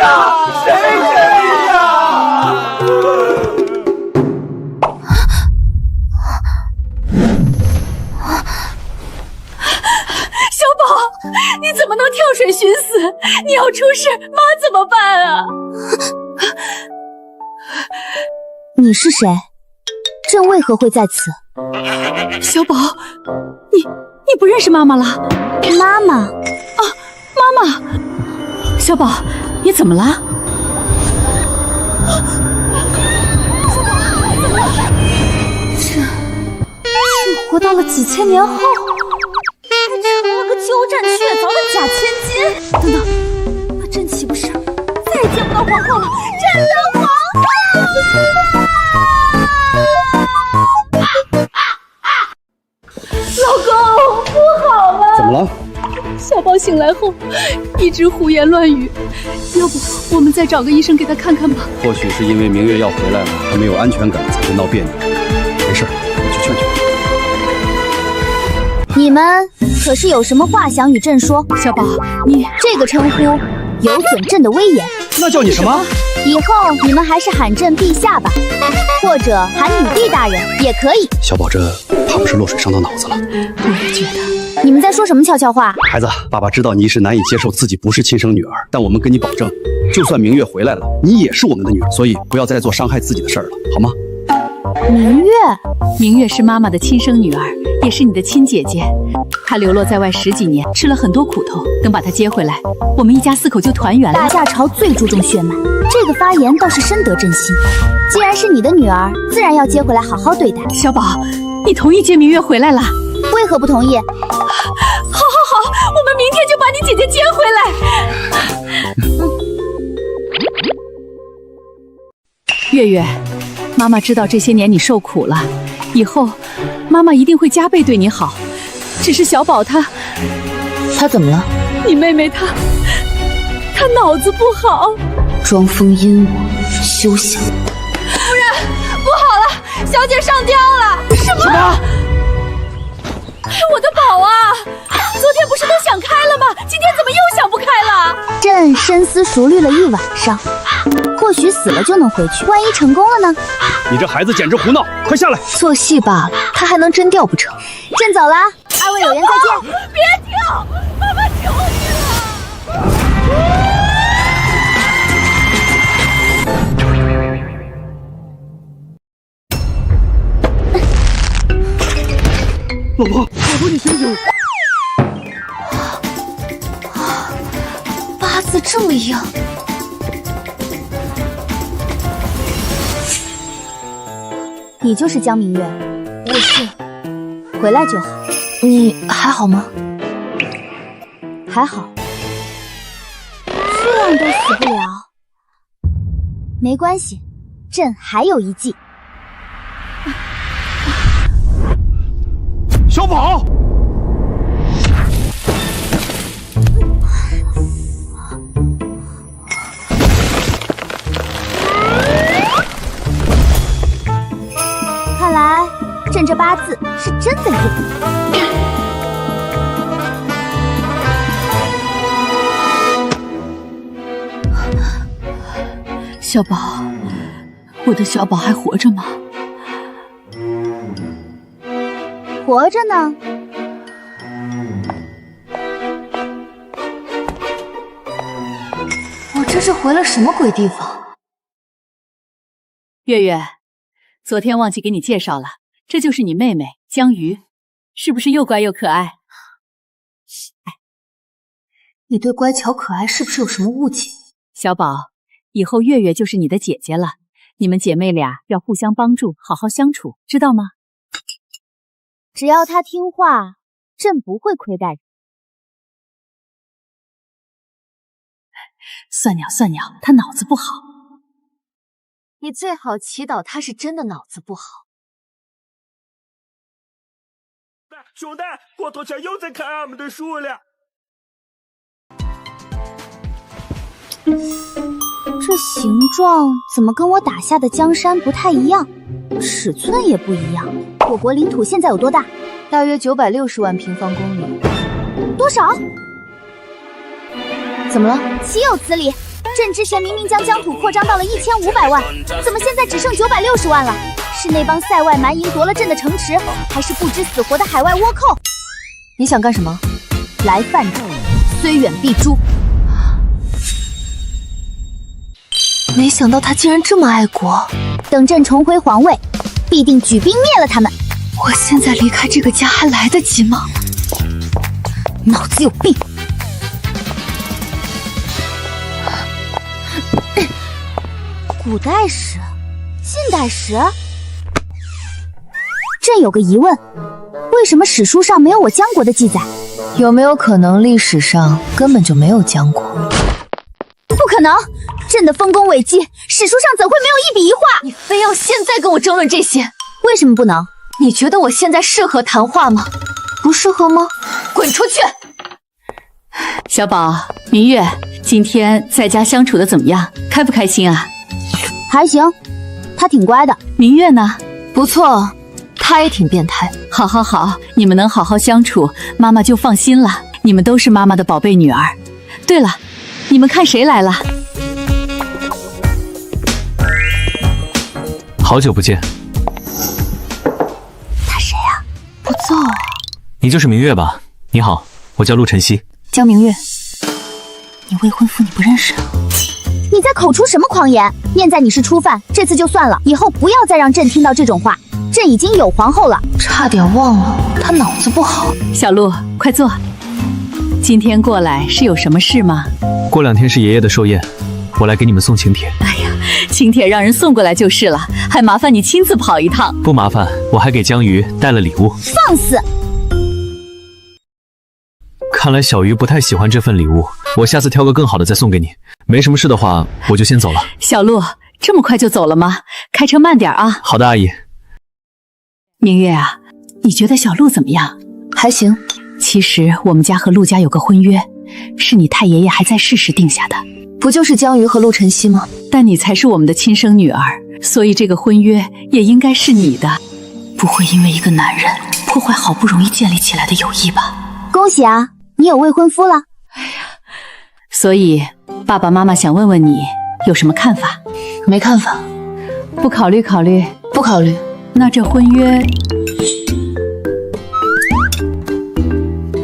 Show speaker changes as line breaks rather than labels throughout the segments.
呀？谁这样？
小宝，你怎么能跳水寻死？你要出事，妈怎么办啊？
你是谁？朕为何会在此？
小宝，你不认识妈妈了？
妈妈
啊，妈妈！小宝，你怎么了？朕活到了几千年后，还成了个鸠占鹊巢的假千金。等等，那朕岂不是再也见不到皇后了？朕当皇后！老公，不好了！
怎么了？
小宝醒来后一直胡言乱语，要不我们再找个医生给他看看吧？
或许是因为明月要回来了，他没有安全感才会闹别扭。没事，我去劝劝。
你们可是有什么话想与朕说？
小宝，你
这个称呼有损朕的威严。
那叫你什么？
以后你们还是喊朕陛下吧，或者喊女帝大人也可以。
小宝这怕不是落水伤到脑子了。
我也觉得。
你们在说什么悄悄话？
孩子，爸爸知道你一时难以接受自己不是亲生女儿，但我们跟你保证，就算明月回来了，你也是我们的女儿，所以不要再做伤害自己的事儿了，好吗？
明月是妈妈的亲生女儿，也是你的亲姐姐。她流落在外10几年，吃了很多苦头。等把她接回来，我们一家4口就团圆了。
大夏朝最注重血脉，这个发言倒是深得朕心。既然是你的女儿，自然要接回来好好对待。
小宝，你同意接明月回来了？
为何不同意？
好，我们明天就把你姐姐接回来。月月，妈妈知道这些年你受苦了，以后妈妈一定会加倍对你好。只是小宝他
怎么了？
你妹妹她脑子不好。
装疯阴我，休想！
夫人，不好了，小姐上吊了！什么？我的宝啊！昨天不是都想开了吗？今天怎么又想不开了？
朕深思熟虑了一晚上，或许死了就能回去，万一成功了呢？
你这孩子简直胡闹！快下来！
做戏罢了，他还能真掉不成？
朕走了，二位有缘再见。
别跳，妈妈求你了！
老婆，你醒醒！
八字这么硬，
你就是江明月？
我是。
回来就好。
你还好吗？
还好，这样都死不了。没关系，朕还有一计。
小宝，
看来朕这八字是真的硬。
小宝，我的小宝还活着吗？
活着呢。
我这是回了什么鬼地方？
月月，昨天忘记给你介绍了，这就是你妹妹江瑜，是不是又乖又可爱？
你对乖巧可爱是不是有什么误解？
小宝，以后月月就是你的姐姐了，你们姐妹俩要互相帮助，好好相处，知道吗？
只要她听话，朕不会亏待人。
算鸟，她脑子不好。
你最好祈祷他是真的脑子不好。
兄弟，骆驼强又在砍俺们的树了。
这形状怎么跟我打下的江山不太一样？尺寸也不一样。我国领土现在有多大？
大约960万平方公里。
多少？
怎么了？
岂有此理！朕之前明明将疆土扩张到了1500万，怎么现在只剩960万了？是那帮塞外蛮夷夺了朕的城池，还是不知死活的海外倭寇？
你想干什么？
来犯朕，虽远必诛。
没想到他竟然这么爱国。
等朕重回皇位，必定举兵灭了他们。
我现在离开这个家还来得及吗？
脑子有病！古代史、近代史，朕有个疑问，为什么史书上没有我姜国的记载？
有没有可能历史上根本就没有姜国？
不可能！朕的丰功伟绩，史书上怎会没有一笔一画？
你非要现在跟我争论这些？
为什么不能？
你觉得我现在适合谈话吗？不适合吗？滚出去！
小宝、明月，今天在家相处的怎么样？开不开心啊？
还行，他挺乖的。
明月呢？
不错，他也挺变态。
好好好，你们能好好相处，妈妈就放心了。你们都是妈妈的宝贝女儿。对了，你们看谁来了？
好久不见。
他谁呀？
不错。
你就是明月吧？你好，我叫陆晨曦。
江明月，你未婚夫你不认识啊？
你在口出什么狂言？念在你是初犯，这次就算了，以后不要再让朕听到这种话。朕已经有皇后了。
差点忘了，他脑子不好。
小陆，快坐。今天过来是有什么事吗？
过2天是爷爷的寿宴，我来给你们送请帖。
哎呀，请帖让人送过来就是了，还麻烦你亲自跑一趟。
不麻烦，我还给江鱼带了礼物。
放肆！
看来小鱼不太喜欢这份礼物，我下次挑个更好的再送给你。没什么事的话，我就先走了。
小陆，这么快就走了吗？开车慢点啊。
好的，阿姨。
明月啊，你觉得小陆怎么样？
还行。
其实我们家和陆家有个婚约，是你太爷爷还在世时定下的。
不就是江鱼和陆晨曦吗？
但你才是我们的亲生女儿，所以这个婚约也应该是你的。
不会因为一个男人破坏好不容易建立起来的友谊吧？
恭喜啊，你有未婚夫了。
所以爸爸妈妈想问问你有什么看法？
没看法。
不考虑考虑？
不考虑。
那这婚约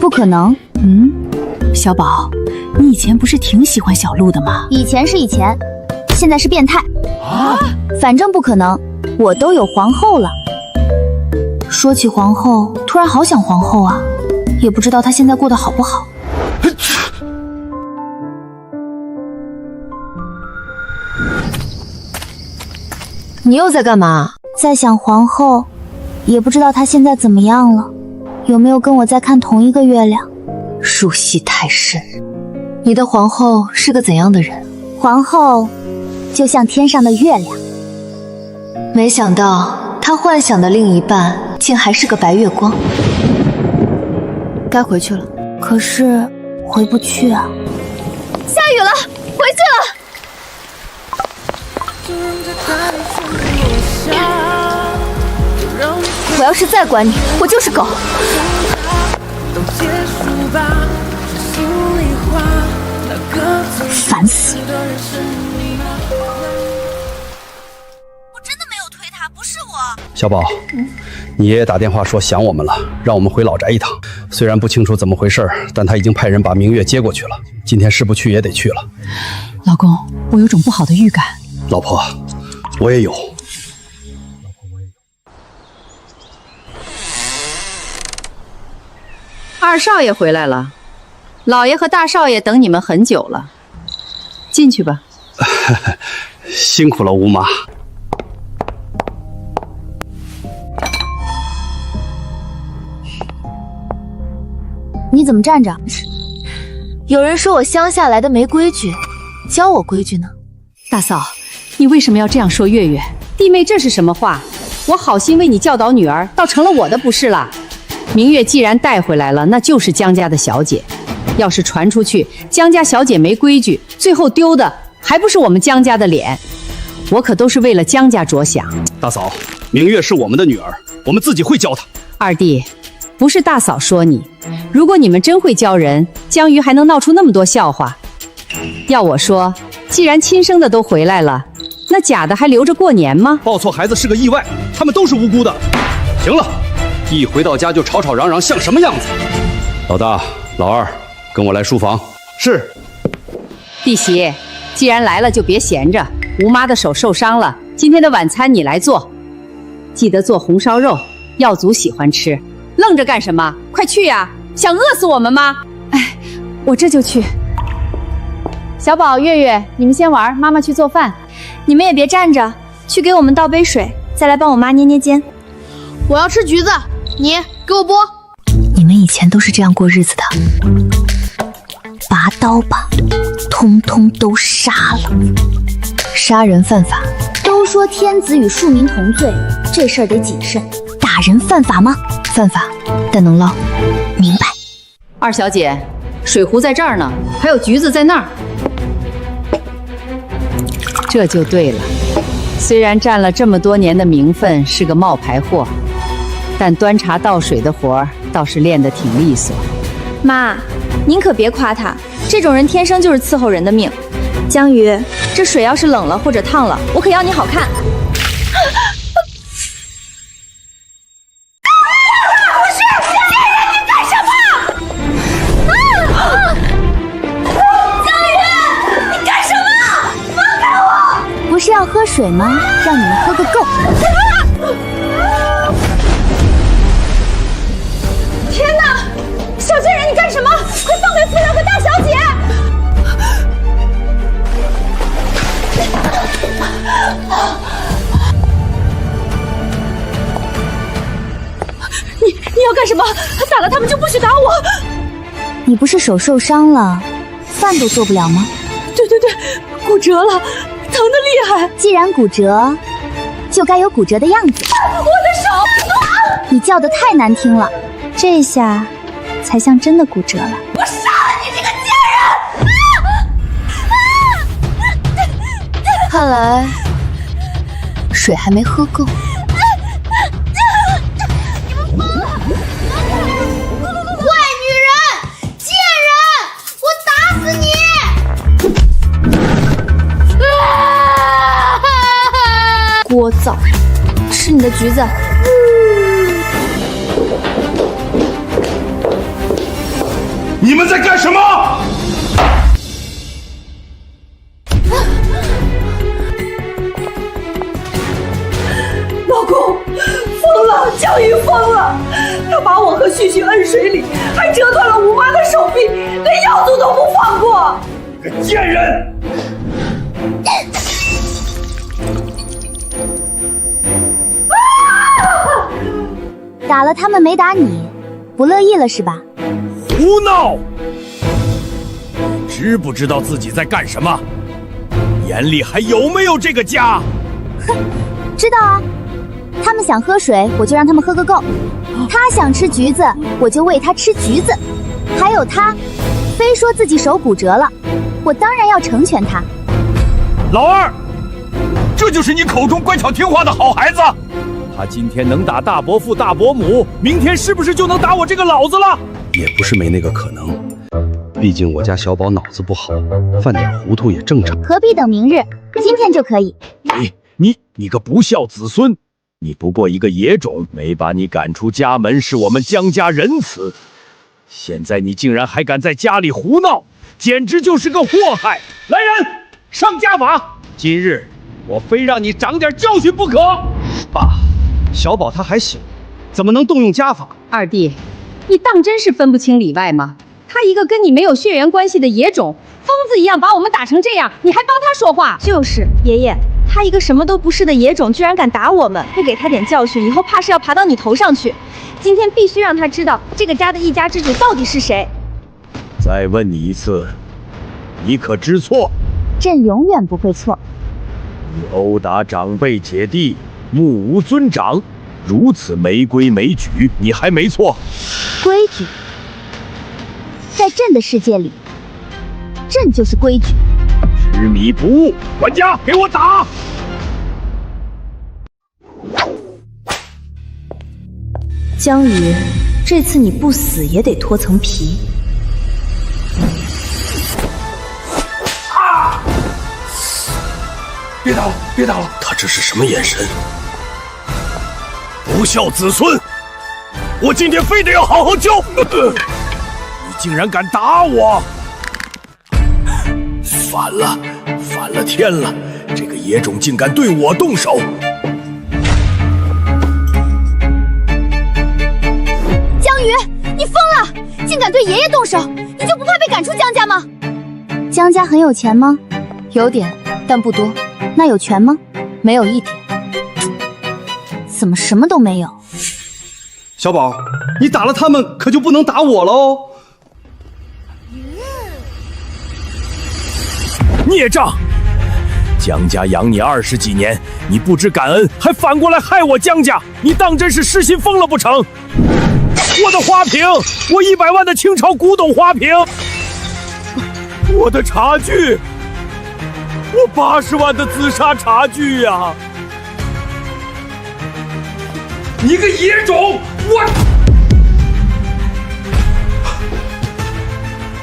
不可能。
小宝，你以前不是挺喜欢小陆的吗？
以前是以前，现在是变态啊！反正不可能，我都有皇后了。
说起皇后，突然好想皇后啊，也不知道她现在过得好不好。你又在干嘛？
在想皇后，也不知道她现在怎么样了，有没有跟我在看同一个月亮？
入戏太深。你的皇后是个怎样的人？
皇后就像天上的月亮。
没想到她幻想的另一半竟还是个白月光。该回去了，
可是回不去啊。
下雨了，回去了。我要是再管你，我就是狗。
烦死！
我真的没有推他，不是我。
小宝，你爷爷打电话说想我们了，让我们回老宅一趟。虽然不清楚怎么回事，但他已经派人把明月接过去了。今天是不去也得去了。
老公，我有种不好的预感。
老婆，我也有。
二少爷回来了，老爷和大少爷等你们很久了，进去吧。
辛苦了，吴妈。
你怎么站着？
有人说我乡下来的没规矩，教我规矩呢。
大嫂，你为什么要这样说月月？弟妹，这是什么话？我好心为你教导女儿，倒成了我的不是了。明月既然带回来了，那就是江家的小姐。要是传出去，江家小姐没规矩，最后丢的还不是我们江家的脸？我可都是为了江家着想。
大嫂，明月是我们的女儿，我们自己会教她。
二弟，不是大嫂说你，如果你们真会教人，江鱼还能闹出那么多笑话。要我说，既然亲生的都回来了，那假的还留着过年吗？
抱错孩子是个意外，他们都是无辜的。行了，一回到家就吵吵嚷嚷，像什么样子？老大、老二，跟我来书房。是。
弟媳，既然来了就别闲着。吴妈的手受伤了，今天的晚餐你来做，记得做红烧肉，药祖喜欢吃。愣着干什么？快去呀！想饿死我们吗？
哎，我这就去。小宝、月月，你们先玩，妈妈去做饭。
你们也别站着，去给我们倒杯水，再来帮我妈捏捏肩。
我要吃橘子，你给我剥。
你们以前都是这样过日子的，拔刀吧，通通都杀了。杀人犯法，
都说天子与庶民同罪，这事儿得谨慎。
打人犯法吗？犯法，但能捞。明白。
二小姐，水壶在这儿呢，还有橘子在那儿。这就对了，虽然占了这么多年的名分，是个冒牌货，但端茶倒水的活儿倒是练得挺利索。
妈，您可别夸他，这种人天生就是伺候人的命。江鱼，这水要是冷了或者烫了，我可要你好看。不是要喝水吗？让你们喝个够！
天哪，小贱人，你干什么？快放开夫人和大小姐！你要干什么？打了他们就不许打我！
你不是手受伤了，饭都做不了吗？
对，骨折了。疼得厉害！
既然骨折，就该有骨折的样子。
我的手！
你叫得太难听了，这下才像真的骨折了。
我杀了你这个贱人！
看来水还没喝够。
坏女人，贱人，我打死你！
聒噪！吃你的橘子。
你们在干什么？
老公，疯了！江鱼疯了！他把我和旭旭摁水里，还折断了吴妈的手臂，连药祖都不放过！
个贱人！
打了他们没打你，不乐意了是吧？
胡闹！知不知道自己在干什么？眼里还有没有这个家？
哼，知道啊。他们想喝水，我就让他们喝个够；他想吃橘子，我就喂他吃橘子。还有他，非说自己手骨折了，我当然要成全他。
老二，这就是你口中乖巧听话的好孩子。他今天能打大伯父、大伯母，明天是不是就能打我这个老子了？
也不是没那个可能，毕竟我家小宝脑子不好，犯点糊涂也正常。
何必等明日？今天就可以。
你个不孝子孙！你不过一个野种，没把你赶出家门是我们江家仁慈。现在你竟然还敢在家里胡闹，简直就是个祸害！来人，上家法！今日我非让你长点教训不可！
爸，小宝他还小，怎么能动用家法？
二弟，你当真是分不清里外吗？他一个跟你没有血缘关系的野种，疯子一样把我们打成这样，你还帮他说话？
就是爷爷，他一个什么都不是的野种，居然敢打我们，会给他点教训，以后怕是要爬到你头上去。今天必须让他知道这个家的一家之主到底是谁。
再问你一次，你可知错？
朕永远不会错。
你殴打长辈姐弟，目无尊长，如此没规没矩，你还没错？
规矩，在朕的世界里，朕就是规矩。
执迷不悟，管家给我打！
江鱼，这次你不死也得脱层皮。
别打了，别打了！他这是什么眼神？不孝子孙！我今天非得要好好教！你竟然敢打我！反了，反了天了！这个野种竟敢对我动手！
江鱼，你疯了！竟敢对爷爷动手，你就不怕被赶出江家吗？江家很有钱吗？
有点，但不多。
那有权吗？
没有一点。
怎么什么都没有？
小宝，你打了他们，可就不能打我了哦。
孽障！江家养你20几年，你不知感恩，还反过来害我江家，你当真是失心疯了不成？我的花瓶，我100万的清朝古董花瓶，我的茶具，我80万的紫砂茶具呀！你个野种！我，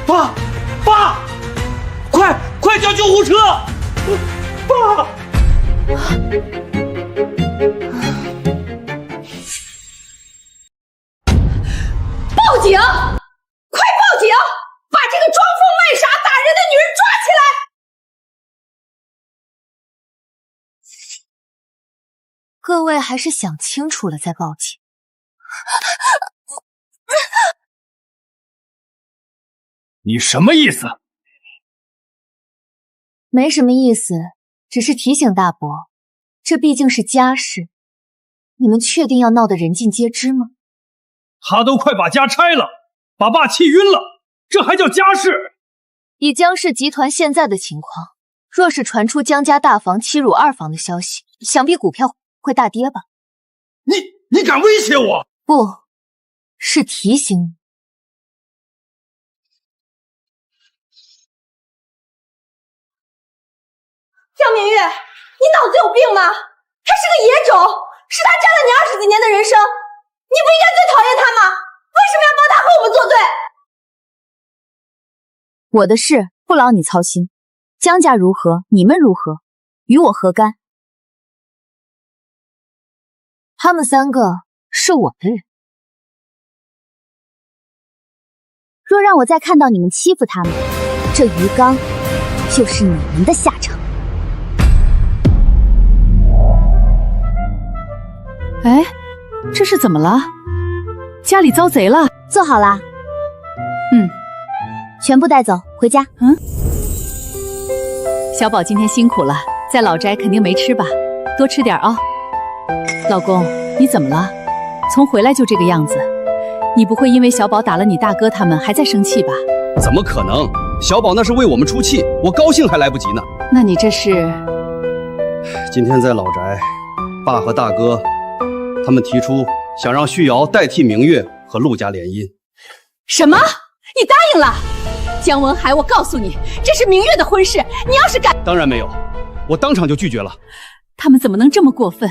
爸，快叫救护车！爸！
报警！快报警！把这个装疯卖傻打人的女人抓起来！
各位还是想清楚了再报警。
你什么意思？
没什么意思，只是提醒大伯，这毕竟是家事，你们确定要闹得人尽皆知吗？
他都快把家拆了，把爸气晕了，这还叫家事？
以江氏集团现在的情况，若是传出江家大房欺辱二房的消息，想必股票会大跌吧？
你敢威胁我？
不，是提醒你。
江明月，你脑子有病吗？他是个野种，是他占了你20几年的人生，你不应该最讨厌他吗？为什么要帮他和我们作对？
我的事不劳你操心，江家如何，你们如何，与我何干？
他们3个是我的人，
若让我再看到你们欺负他们，这鱼缸就是你们的下场。
哎，这是怎么了？家里遭贼了？
做好啦？全部带走回家。
小宝今天辛苦了，在老宅肯定没吃吧，多吃点啊。老公，你怎么了？从回来就这个样子，你不会因为小宝打了你大哥他们还在生气吧？
怎么可能？小宝那是为我们出气，我高兴还来不及呢。
那你这是？
今天在老宅，爸和大哥他们提出想让旭瑶代替明月和陆家联姻。
什么？你答应了？江文海，我告诉你，这是明月的婚事，你要是敢……
当然没有，我当场就拒绝了。
他们怎么能这么过分？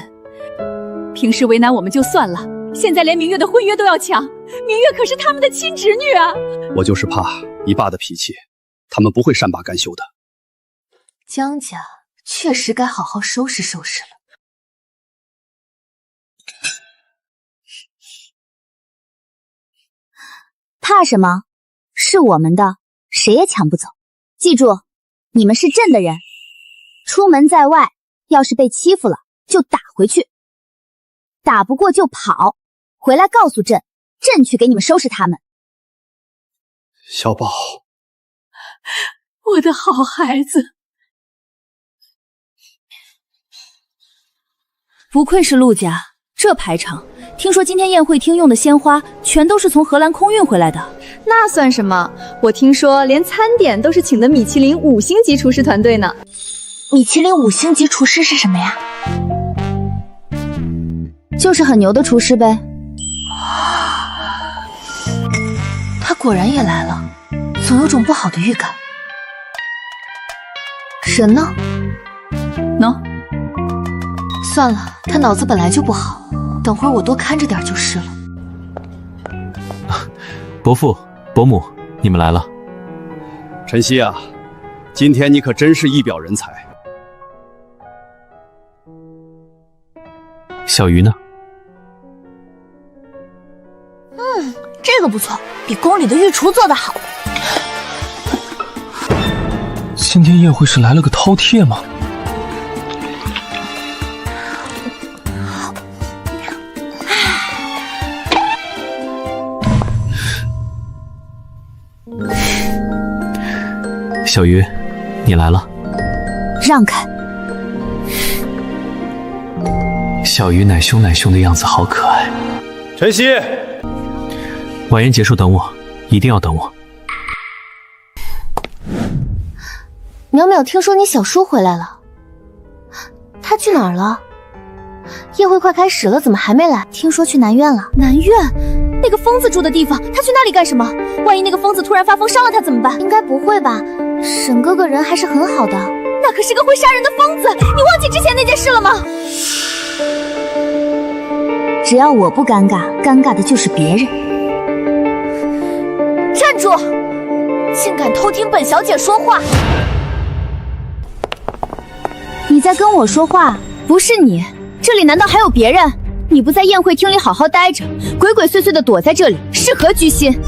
平时为难我们就算了，现在连明月的婚约都要抢，明月可是他们的亲侄女啊！
我就是怕以爸的脾气，他们不会善罢甘休的。
江家确实该好好收拾收拾了。
怕什么？是我们的，谁也抢不走。记住，你们是朕的人，出门在外，要是被欺负了，就打回去，打不过就跑，回来告诉朕，朕去给你们收拾他们。
小宝，
我的好孩子，
不愧是陆家，这排场，听说今天宴会厅用的鲜花全都是从荷兰空运回来的。
那算什么？我听说连餐点都是请的米其林5星级厨师团队呢。
米其林5星级厨师是什么呀？就是很牛的厨师呗。
他果然也来了，总有种不好的预感。人呢？
喏，
算了，他脑子本来就不好，等会儿我多看着点就是了。
伯父、伯母，你们来了。
晨曦啊，今天你可真是一表人才。
小鱼呢？
这个不错，比宫里的御厨做得好。
今天宴会是来了个饕餮吗？小鱼，你来了。
让开！
小鱼奶凶奶凶的样子好可爱。
晨曦，
晚宴结束等我，一定要等我。
淼淼，听说你小叔回来了，他去哪儿了？宴会快开始了，怎么还没来？听说去南院了。
南院，那个疯子住的地方，他去那里干什么？万一那个疯子突然发疯伤了他怎么办？
应该不会吧？沈哥哥人还是很好的。
那可是个会杀人的疯子，你忘记之前那件事了吗？
只要我不尴尬，尴尬的就是别人。
站住！竟敢偷听本小姐说话！
你在跟我说话？
不是你，这里难道还有别人？你不在宴会厅里好好待着，鬼鬼祟祟的躲在这里，是何居心？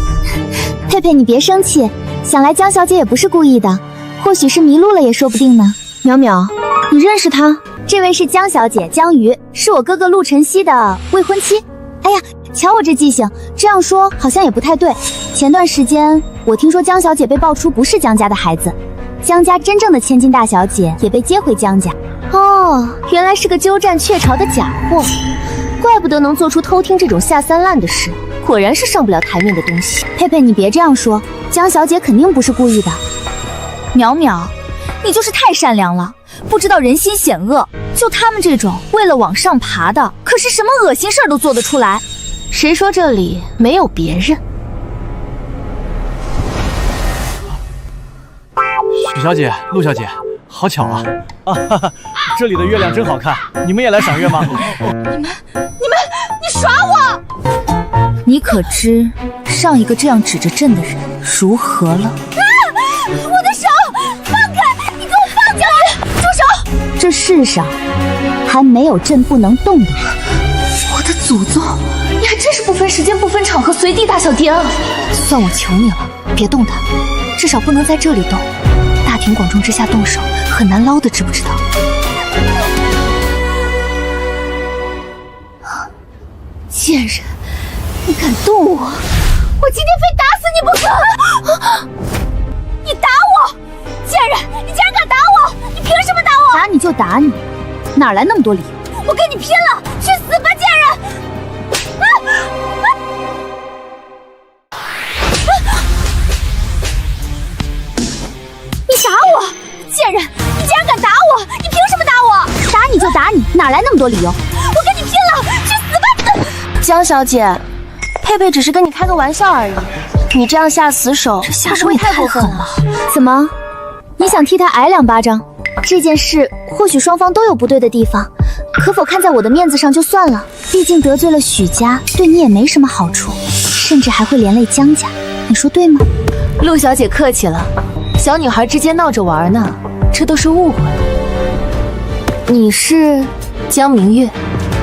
佩佩，你别生气，想来江小姐也不是故意的，或许是迷路了也说不定呢。
淼淼，你认识她？
这位是江小姐，江瑜，是我哥哥陆晨曦的未婚妻。哎呀，瞧我这记性，这样说好像也不太对。前段时间我听说江小姐被爆出不是江家的孩子，江家真正的千金大小姐也被接回江家。
哦，原来是个鸠占鹊巢的假货，怪不得能做出偷听这种下三滥的事，果然是上不了台面的东西。
佩佩，你别这样说，江小姐肯定不是故意的。
淼淼，你就是太善良了，不知道人心险恶。就他们这种为了往上爬的，可是什么恶心事儿都做得出来。谁说这里没有别人？
许小姐、陆小姐，好巧啊！啊哈哈，这里的月亮真好看，你们也来赏月吗？
你耍我！你可知上一个这样指着朕的人如何了？我的手，放开！你给我放下来！住手！
这世上还没有朕不能动的人。
我的祖宗，你还真是不分时间、不分场合，随地大小便啊！算我求你了，别动弹，至少不能在这里动。大庭广众之下动手，很难捞的，知不知道？贱人，你敢动我，我今天非打死你不可！你打我！贱人，你竟然敢打我！你凭什么打我？
打你就打你，哪来那么多理由？
我跟你拼了！去死吧，贱人！你打我！贱人，你竟然敢打我！你凭什么打我？
打你就打你，哪来那么多理由？
我跟你拼了！去死吧！江小姐，佩佩只是跟你开个玩笑而已，你这样下死手，
下手也太过分了。
怎么，
你想替他挨2巴掌？这件事或许双方都有不对的地方，可否看在我的面子上就算了？毕竟得罪了许家，对你也没什么好处，甚至还会连累江家，你说对吗？
陆小姐客气了，小女孩之间闹着玩呢，这都是误会。你是江明月？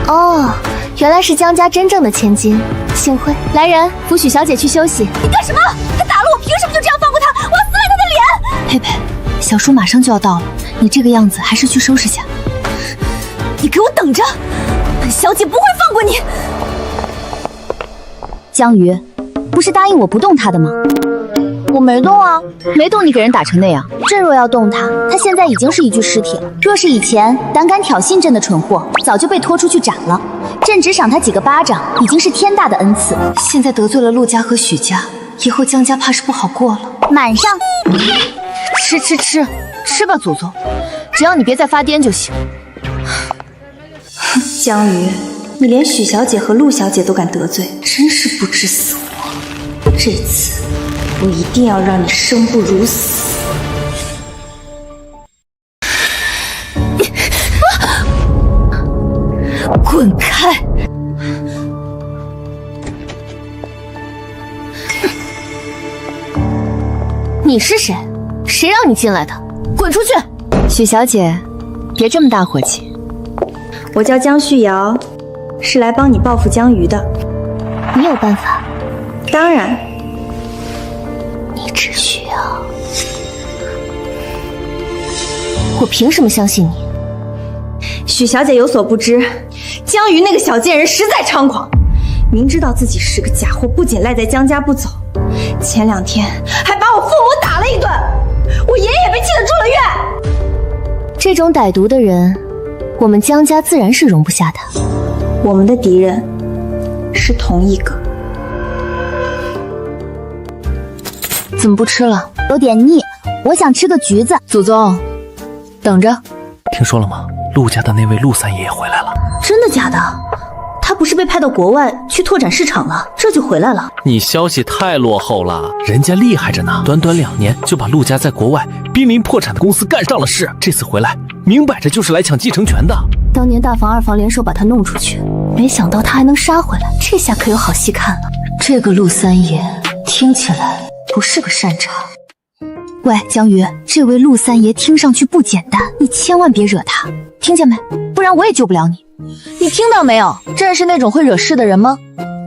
哦，原来是江家真正的千金，幸会。来人，扶许小姐去休息。你干什么？他打了我，凭什么就这样放过他？我要撕烂他的脸！
佩佩，小叔马上就要到了，你这个样子还是去收拾下。
你给我等着，本小姐不会放过你。
江瑜，不是答应我不动他的吗？
我没动啊，
没动你给人打成那样。朕若要动他，他现在已经是一具尸体了。若是以前胆敢挑衅朕的蠢货，早就被拖出去斩了。朕只赏他几个巴掌，已经是天大的恩赐。
现在得罪了陆家和许家，以后江家怕是不好过了。
满上，
吃吧，祖宗，只要你别再发癫就行。
江瑜，你连许小姐和陆小姐都敢得罪，真是不知死活。这次我一定要让你生不如死。
滚开！你是谁？谁让你进来的？滚出去！
许小姐，别这么大火气。我叫江旭瑶，是来帮你报复江鱼的。
你有办法？
当然，
你只需要……我凭什么相信你？
许小姐有所不知，江鱼那个小贱人实在猖狂，明知道自己是个假货，不仅赖在江家不走，前2天还把我父母打了一顿，我爷爷也被气得住了院。
这种歹毒的人，我们江家自然是容不下的。
我们的敌人是同一个。
怎么不吃了？有点腻，我想吃个橘子。
祖宗，等着。
听说了吗？陆家的那位陆三爷也回来了。
真的假的？他不是被派到国外去拓展市场了，这就回来了？
你消息太落后了，人家厉害着呢，短短2年就把陆家在国外濒临破产的公司干上了市。这次回来，明摆着就是来抢继承权的。
当年大房二房联手把他弄出去，没想到他还能杀回来，这下可有好戏看了。
这个陆三爷听起来不是个善茬。
喂，江鱼，这位陆三爷听上去不简单，你千万别惹他，听见没？不然我也救不了你。
你听到没有？朕是那种会惹事的人吗？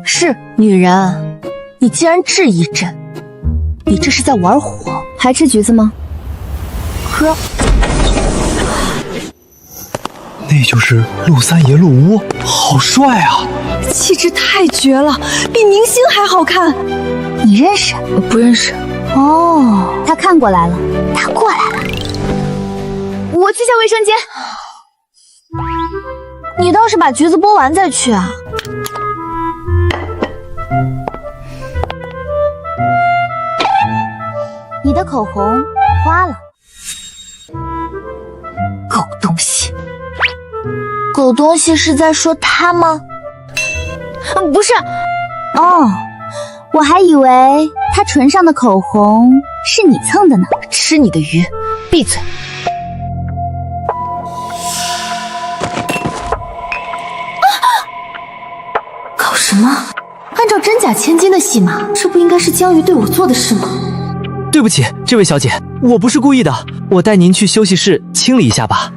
是。女人，你竟然质疑朕，你这是在玩火。
还吃橘子吗？喝。
那就是陆三爷陆乌，好帅啊！
气质太绝了，比明星还好看。
你认识？
不认识。
哦，他看过来了，他过来了。
我去下卫生间。你倒是把橘子剥完再去啊！
你的口红花了。
狗东西！狗东西是在说他吗？不是。
哦，我还以为他唇上的口红是你蹭的呢。
吃你的鱼，闭嘴！
搞什么？按照真假千金的戏码，这不应该是江鱼对我做的事吗？
对不起，这位小姐，我不是故意的，我带您去休息室清理一下吧。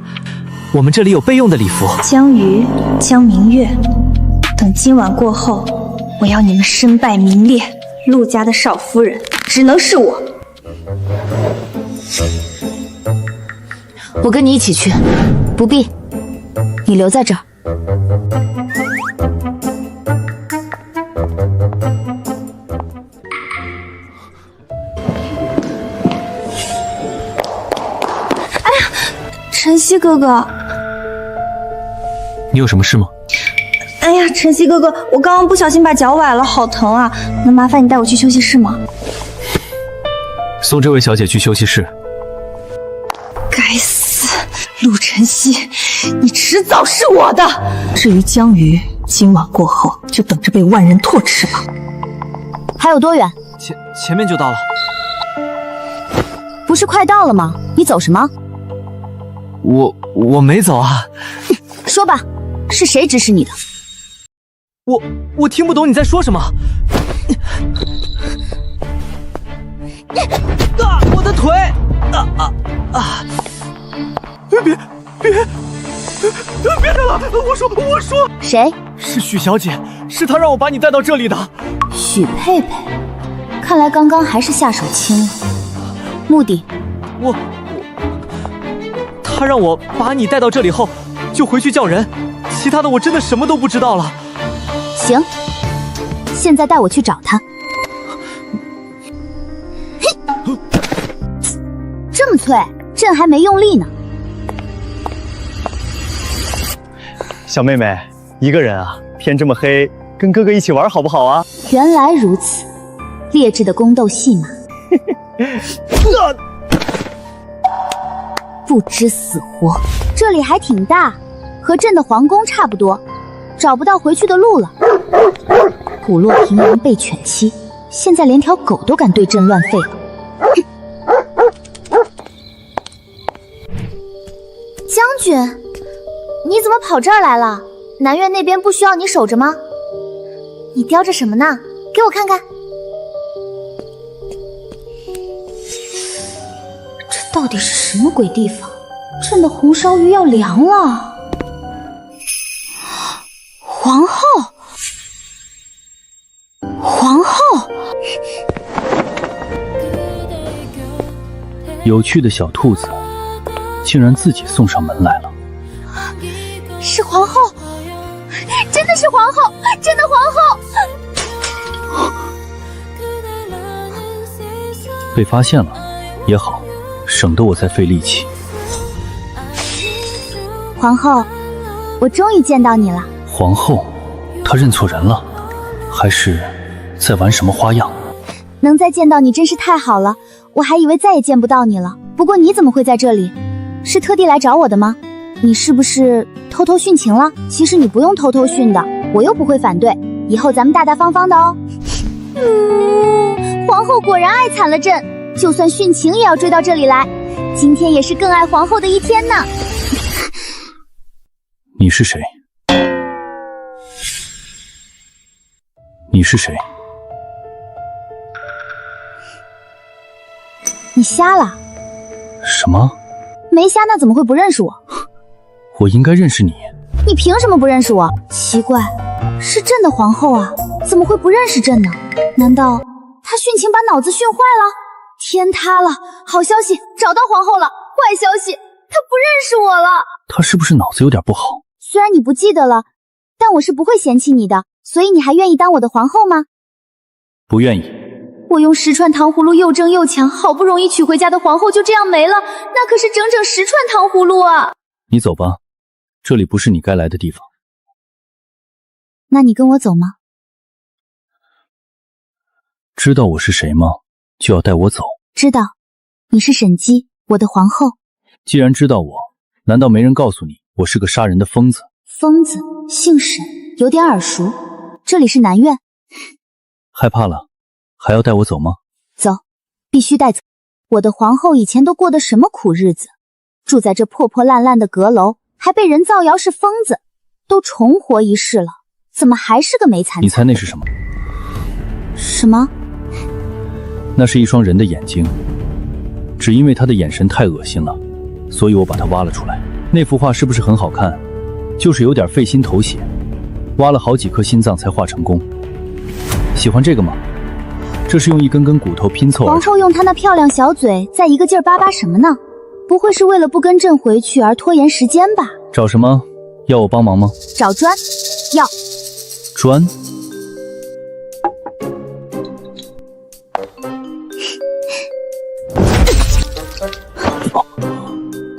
我们这里有备用的礼服。
江鱼，江明月，等今晚过后，我要你们身败名裂。陆家的少夫人只能是我。
我跟你一起去。
不必，你留在这儿。
哎呀，晨曦哥哥，
你有什么事吗？
哎呀，晨曦哥哥，我刚刚不小心把脚崴了，好疼啊！能麻烦你带我去休息室吗？
送这位小姐去休息室。
该死，陆晨曦，你迟早是我的。
至于江鱼，今晚过后就等着被万人唾斥吧。
还有多远？
前面就到了。
不是快到了吗？你走什么？
我没走啊。
说吧，是谁指使你的？
我听不懂你在说什么。啊！我的腿！别着了！我说，
谁？
是许小姐，是她让我把你带到这里的。
许佩佩，看来刚刚还是下手轻了。目的？
她让我把你带到这里后，就回去叫人，其他的我真的什么都不知道了。
行，现在带我去找他。这么脆，朕还没用力呢。
小妹妹，一个人啊？天这么黑，跟哥哥一起玩好不好啊？
原来如此，劣质的宫斗戏码。不知死活！这里还挺大，和朕的皇宫差不多，找不到回去的路了。虎落平阳被犬欺，现在连条狗都敢对朕乱吠了。将军，你怎么跑这儿来了？南院那边不需要你守着吗？你叼着什么呢？给我看看。这到底是什么鬼地方？朕的红烧鱼要凉了！皇后，皇后，
有趣的小兔子，竟然自己送上门来了。
是皇后，真的是皇后，真的皇后。
被发现了也好，省得我再费力气。
皇后，我终于见到你了。
皇后，她认错人了，还是在玩什么花样？
能再见到你真是太好了，我还以为再也见不到你了。不过你怎么会在这里？是特地来找我的吗？你是不是偷偷殉情了？其实你不用偷偷殉的，我又不会反对。以后咱们大大方方的哦。皇后果然爱惨了朕，就算殉情也要追到这里来。今天也是更爱皇后的一天呢。
你是谁？你是谁？
你瞎了？
什么？
没瞎那怎么会不认识我？
我应该认识你。
你凭什么不认识我？奇怪，是朕的皇后啊，怎么会不认识朕呢？难道她殉情把脑子训坏了？天塌了！好消息，找到皇后了。坏消息，她不认识我了。
她是不是脑子有点不好？
虽然你不记得了，但我是不会嫌弃你的。所以你还愿意当我的皇后吗？
不愿意。
我用10串糖葫芦又正又强，好不容易娶回家的皇后就这样没了，那可是整整10串糖葫芦啊！
你走吧，这里不是你该来的地方。
那你跟我走吗？
知道我是谁吗？就要带我走。
知道，你是沈姬，我的皇后。
既然知道我，难道没人告诉你我是个杀人的疯子？
疯子，姓沈，有点耳熟。这里是南苑。
害怕了，还要带我走吗？
走，必须带走。我的皇后以前都过的什么苦日子？住在这破破烂烂的阁楼，还被人造谣是疯子，都重活一世了，怎么还是个没残？
你猜那是什么？
什么？
那是一双人的眼睛，只因为他的眼神太恶心了，所以我把它挖了出来。那幅画是不是很好看？就是有点费心头血，挖了好几颗心脏才画成功。喜欢这个吗？这是用一根根骨头拼凑而成。
皇后用她那漂亮小嘴在一个劲儿叭叭什么呢？不会是为了不跟朕回去而拖延时间吧？
找什么？要我帮忙吗？
找砖。要。
砖？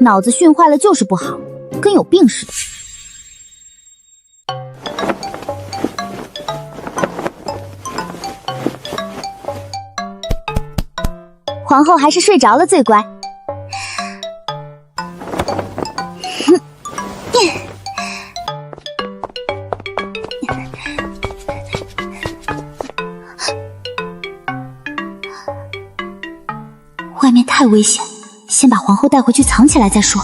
脑子训坏了就是不好，跟有病似的。皇后还是睡着了最乖。外面太危险，先把皇后带回去藏起来再说。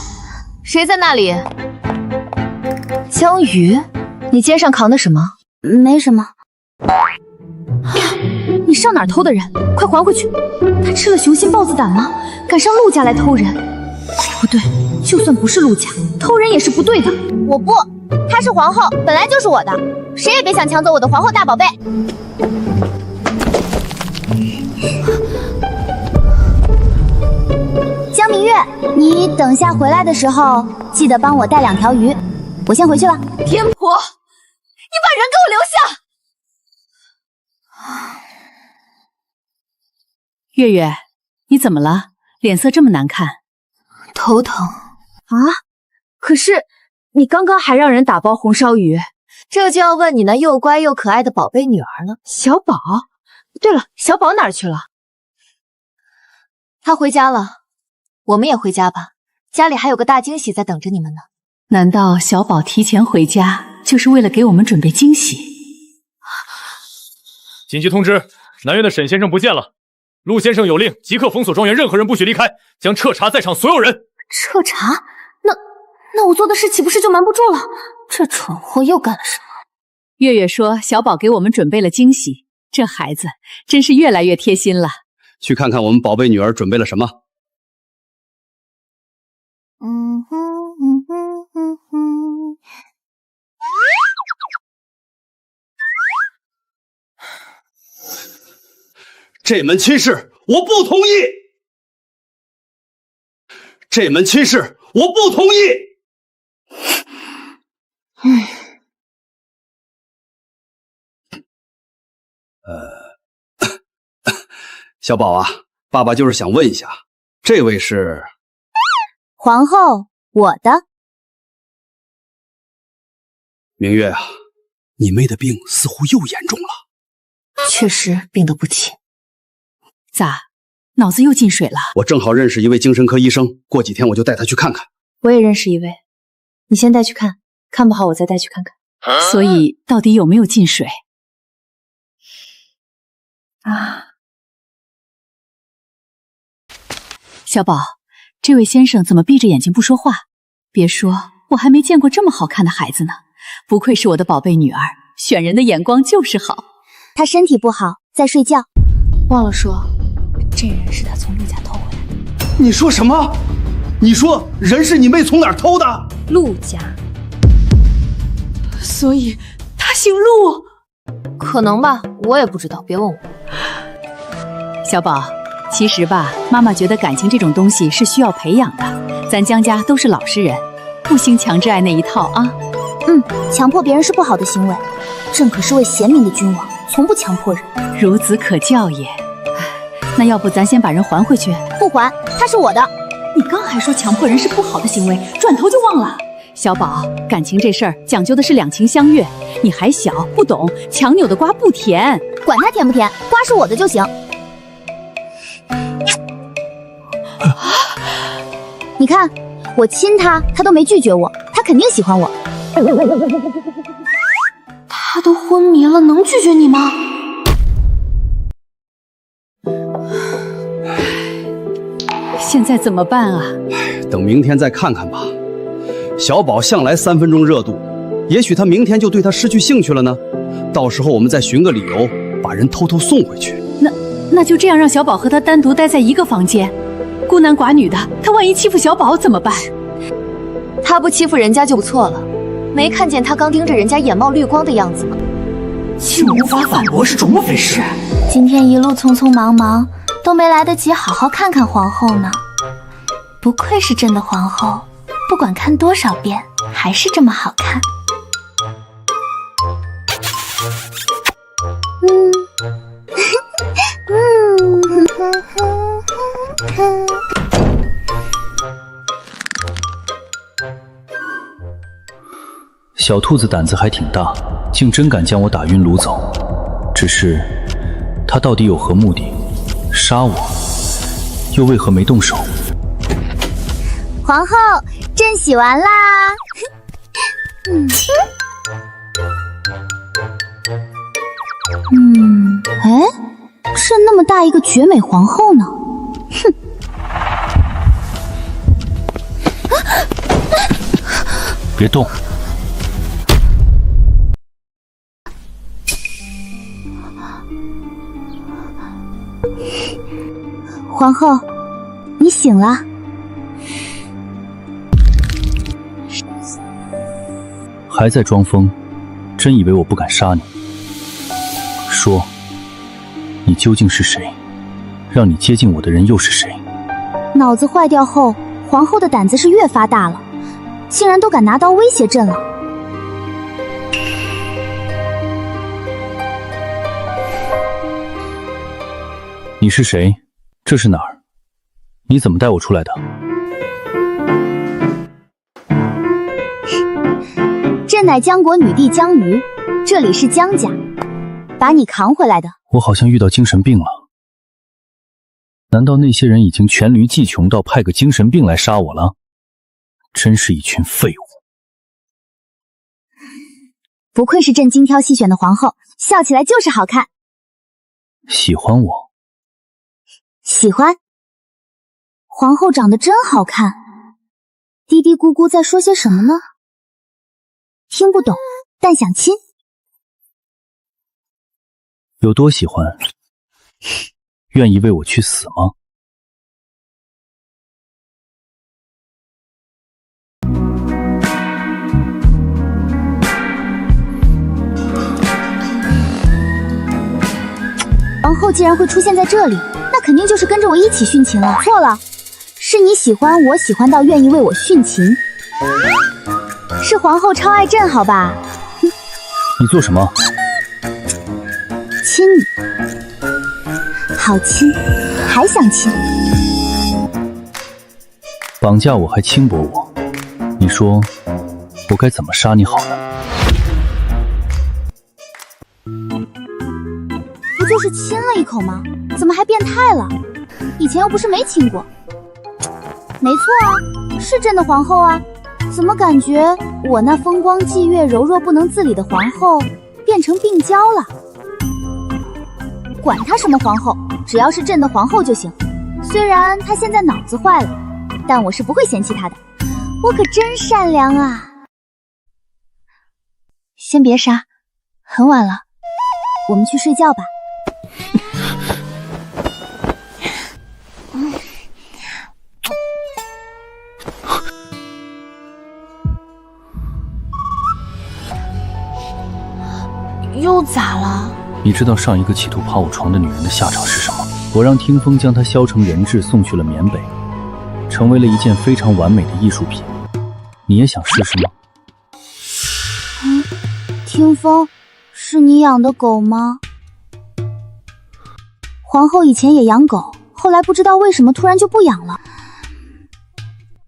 谁在那里？江瑜，你肩上扛的什么？
没什么。
你上哪儿偷的人？快还回去！他吃了雄心豹子胆吗？敢上陆家来偷人？不对，就算不是陆家，偷人也是不对的。
我不，她是皇后，本来就是我的，谁也别想抢走我的皇后大宝贝。江明月，你等下回来的时候记得帮我带2条鱼，我先回去了。
天婆，你把人给我留下！
月月，你怎么了？脸色这么难看。
头疼啊！可是你刚刚还让人打包红烧鱼，这就要问你那又乖又可爱的宝贝女儿了。小宝，对了，小宝哪儿去了？她回家了，我们也回家吧，家里还有个大惊喜在等着你们呢。
难道小宝提前回家就是为了给我们准备惊喜？
紧急通知，南苑的沈先生不见了。陆先生有令，即刻封锁庄园，任何人不许离开，将彻查在场所有人。
彻查？那我做的事岂不是就瞒不住了？这蠢货又干了什么？
月月说小宝给我们准备了惊喜，这孩子真是越来越贴心了。
去看看我们宝贝女儿准备了什么。这门亲事我不同意。这门亲事我不同意。小宝啊，爸爸就是想问一下，这位是
皇后，我的。
明月啊，你妹的病似乎又严重了。
确实病得不轻。咋，脑子又进水了？
我正好认识一位精神科医生，过几天我就带他去看看。
我也认识一位，你先带去看，看不好我再带去看看。
所以到底有没有进水？
啊，
小宝，这位先生怎么闭着眼睛不说话？别说，我还没见过这么好看的孩子呢。不愧是我的宝贝女儿，选人的眼光就是好。
他身体不好，在睡觉。
忘了说，这人是他从陆家偷回来的。
你说什么？你说人是你妹从哪儿偷的？
陆家。
所以他姓陆？
可能吧，我也不知道，别问我。
小宝，其实吧，妈妈觉得感情这种东西是需要培养的。咱江家都是老实人，不兴强制爱那一套啊。
强迫别人是不好的行为。朕可是位贤明的君王，从不强迫人。
孺子可教也。那要不咱先把人还回去？
不还，他是我的。
你刚还说强迫人是不好的行为，转头就忘了。小宝，感情这事儿讲究的是两情相悦，你还小不懂，强扭的瓜不甜。
管他甜不甜，瓜是我的就行。你看，我亲他，他都没拒绝我，他肯定喜欢我。
他都昏迷了，能拒绝你吗？
现在怎么办啊？
等明天再看看吧。小宝向来3分钟热度，也许他明天就对他失去兴趣了呢。到时候我们再寻个理由，把人偷偷送回去。
那就这样让小宝和他单独待在一个房间，孤男寡女的，他万一欺负小宝怎么办？
他不欺负人家就不错了，没看见他刚盯着人家眼冒绿光的样子吗？
竟无法反驳是怎么回事？
今天一路匆匆忙忙，都没来得及好好看看皇后呢。不愧是朕的皇后，不管看多少遍，还是这么好看。
小兔子胆子还挺大，竟真敢将我打晕掳走。只是他到底有何目的？杀我，又为何没动手？
皇后，朕洗完啦。哎，朕那么大一个绝美皇后呢？哼！
别动！
皇后，你醒了。
还在装疯？真以为我不敢杀你？说，你究竟是谁？让你接近我的人又是谁？
脑子坏掉后，皇后的胆子是越发大了，竟然都敢拿刀威胁朕了。
你是谁？这是哪儿？你怎么带我出来的？
朕乃江国女帝江瑜，这里是江家，把你扛回来的。
我好像遇到精神病了。难道那些人已经黔驴技穷到派个精神病来杀我了？真是一群废物！
不愧是朕精挑细选的皇后，笑起来就是好看。
喜欢我？
喜欢。皇后长得真好看。嘀嘀咕咕在说些什么呢？听不懂，但想亲。
有多喜欢？愿意为我去死吗？
皇后既然会出现在这里，那肯定就是跟着我一起殉情了。错了，是你喜欢我，喜欢到愿意为我殉情。是皇后超爱朕，好吧？
你做什么？
亲你，好亲，还想亲？
绑架我还轻薄我，你说我该怎么杀你好呢？
不就是亲了一口吗？怎么还变态了？以前又不是没亲过。没错啊，是朕的皇后啊。怎么感觉我那风光霁月、柔弱不能自理的皇后变成病娇了？管她什么皇后，只要是朕的皇后就行。虽然她现在脑子坏了，但我是不会嫌弃她的。我可真善良啊！先别杀，很晚了，我们去睡觉吧。又咋了？
你知道上一个企图爬我床的女人的下场是什么？我让听风将她削成人质送去了缅北，成为了一件非常完美的艺术品。你也想试试吗？
听风，是你养的狗吗？皇后以前也养狗，后来不知道为什么突然就不养了。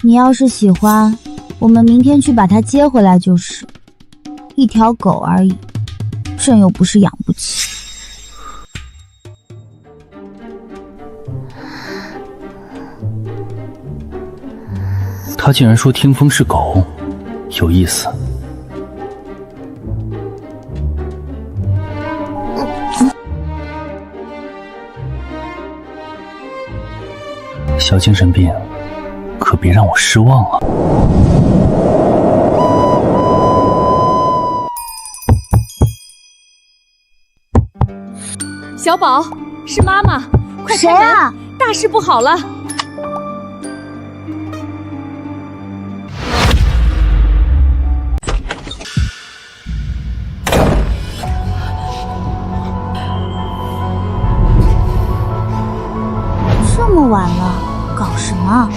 你要是喜欢，我们明天去把它接回来就是。一条狗而已，朕又不是养不起。
他竟然说听风是狗，有意思。小精神病，可别让我失望啊！
小宝，是妈妈，快开门！
谁啊？
大事不好了！
这么晚了，搞什么？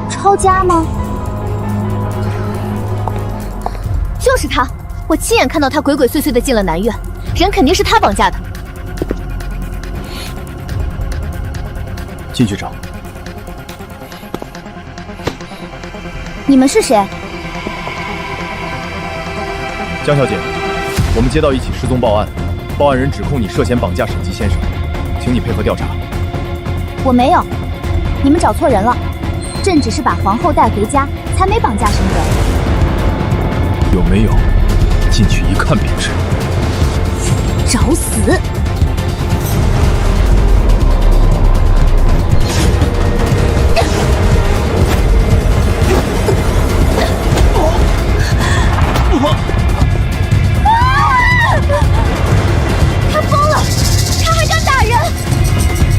抄家吗？
就是他，我亲眼看到他鬼鬼祟祟的进了南院，人肯定是他绑架的。
进去找。
你们是谁？
江小姐，我们接到一起失踪报案，报案人指控你涉嫌绑架沈基先生，请你配合调查。
我没有，你们找错人了。朕只是把皇后带回家，才没绑架什么人。
有没有？进去一看便知。
找死！
他疯了，他还敢打人！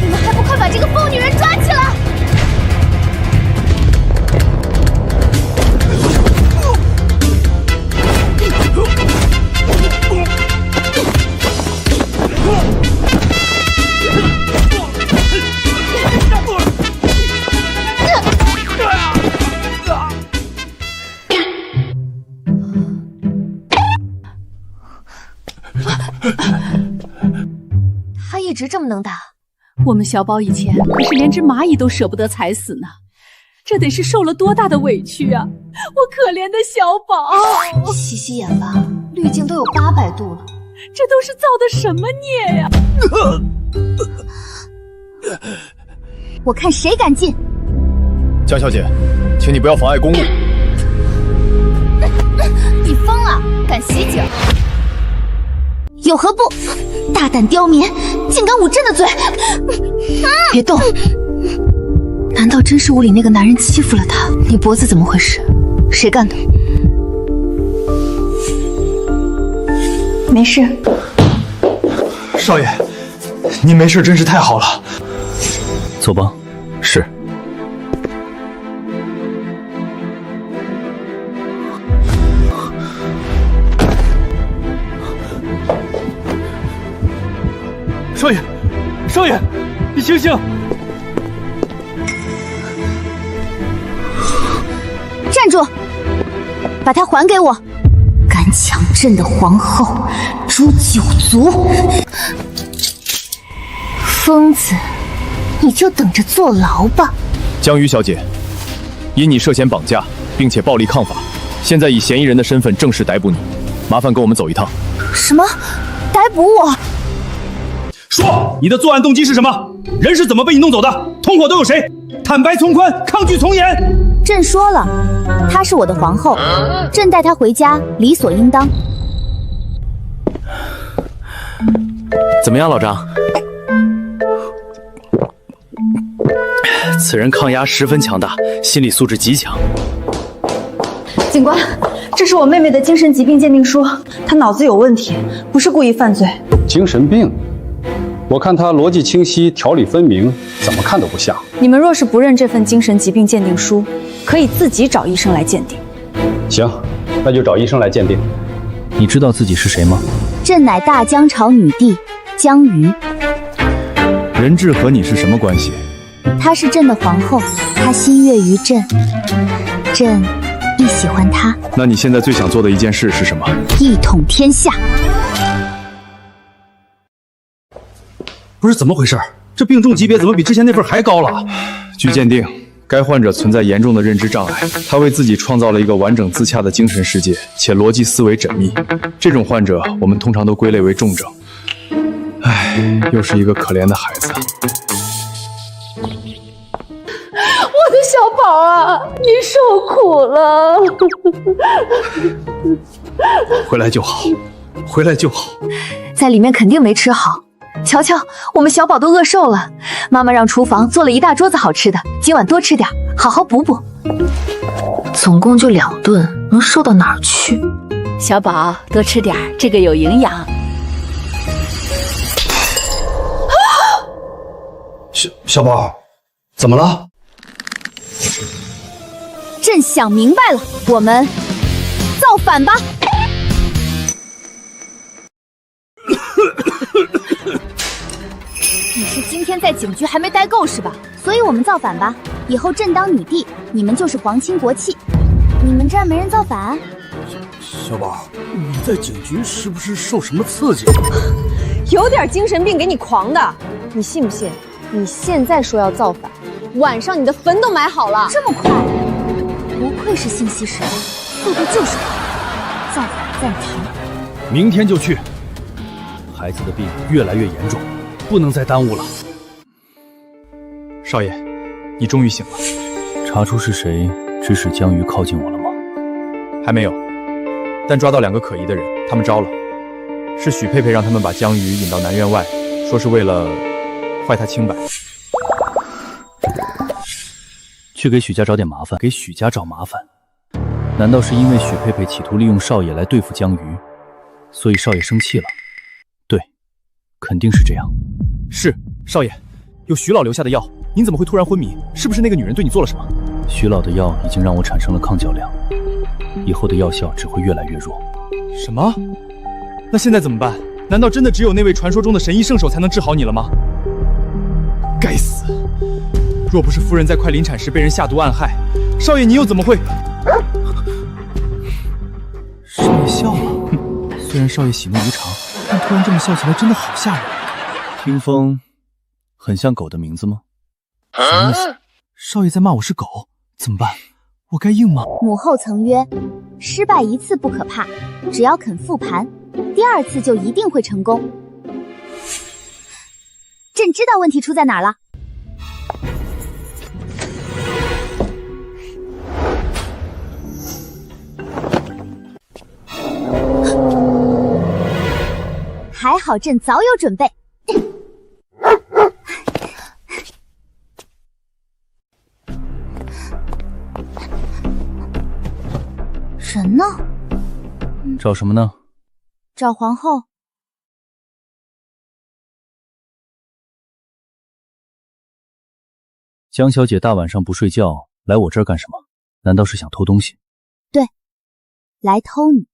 你们还不快把这个疯女人抓起来！
他一直这么能打，我们小宝以前可是连只蚂蚁都舍不得踩死呢，这得是受了多大的委屈啊！我可怜的小宝，
洗洗眼吧，滤镜都有800度了，
这都是造的什么孽呀！
我看谁敢进！
江小姐，请你不要妨碍公务。
你疯了，敢袭警？
有何不？大胆刁民，竟敢捂朕的嘴！
别动！难道真是屋里那个男人欺负了他？你脖子怎么回事？谁干的？没事。
少爷，您没事真是太好了。
走吧。
是。
少爷，
少爷，你醒醒！
站住！把它还给我！敢抢朕的皇后，诛九族！疯子，你就等着坐牢吧！
江瑜小姐，因你涉嫌绑架，并且暴力抗法，现在以嫌疑人的身份正式逮捕你，麻烦跟我们走一趟。
什么？逮捕我？
说，你的作案动机是什么？人是怎么被你弄走的？同伙都有谁？坦白从宽，抗拒从严。
朕说了，她是我的皇后，朕带她回家理所应当。
怎么样，老张？此人抗压十分强大，心理素质极强。
警官，这是我妹妹的精神疾病鉴定书，她脑子有问题，不是故意犯罪。
精神病？我看他逻辑清晰，条理分明，怎么看都不像。
你们若是不认这份精神疾病鉴定书，可以自己找医生来鉴定。
行，那就找医生来鉴定。
你知道自己是谁吗？
朕乃大江朝女帝江瑜。
人质和你是什么关系？
她是朕的皇后，她心悦于朕，朕亦喜欢她。
那你现在最想做的一件事是什么？
一统天下。
不是怎么回事？这病重级别怎么比之前那份还高了？
据鉴定，该患者存在严重的认知障碍，他为自己创造了一个完整自洽的精神世界，且逻辑思维缜密。这种患者我们通常都归类为重症。唉，又是一个可怜的孩子。
我的小宝啊，你受苦了。
回来就好，回来就好。
在里面肯定没吃好。瞧瞧，我们小宝都饿瘦了。妈妈让厨房做了一大桌子好吃的，今晚多吃点，好好补补。总共就2顿，能瘦到哪儿去？
小宝，多吃点，这个有营养。
小宝，怎么了？
朕想明白了，我们造反吧！你是今天在警局还没待够是吧？所以我们造反吧！以后朕当女帝，你们就是皇亲国戚。你们这儿没人造反？
小宝，你在警局是不是受什么刺激？
有点精神病给你狂的，你信不信？你现在说要造反，晚上你的坟都埋好了。
这么快？不愧是信息使，速度就是快。造反暂停。
明天就去。孩子的病越来越严重，不能再耽误了。
少爷，你终于醒了。
查出是谁指使江瑜靠近我了吗？
还没有，但抓到2个可疑的人，他们招了。是许佩佩让他们把江瑜引到南院外，说是为了坏他清白。
去给许家找点麻烦，给许家找麻烦。难道是因为许佩佩企图利用少爷来对付江瑜，所以少爷生气了？对，肯定是这样。
是，少爷，有许老留下的药，您怎么会突然昏迷？是不是那个女人对你做了什么？
许老的药已经让我产生了抗脚量，以后的药效只会越来越弱。
什么？那现在怎么办？难道真的只有那位传说中的神医圣手才能治好你了吗？该死！若不是夫人在快临产时被人下毒暗害，少爷你又怎么会……少爷笑了。虽然少爷喜怒无常，但突然这么笑起来真的好吓人。
听风，很像狗的名字吗？
什么意思？少爷在骂我是狗，怎么办？我该应吗？
母后曾曰，失败1次不可怕，只要肯复盘，第2次就一定会成功。朕知道问题出在哪儿了。还好朕早有准备。人呢？
找什么呢？
找皇后。
江小姐大晚上不睡觉来我这儿干什么？难道是想偷东西？
对，来偷你。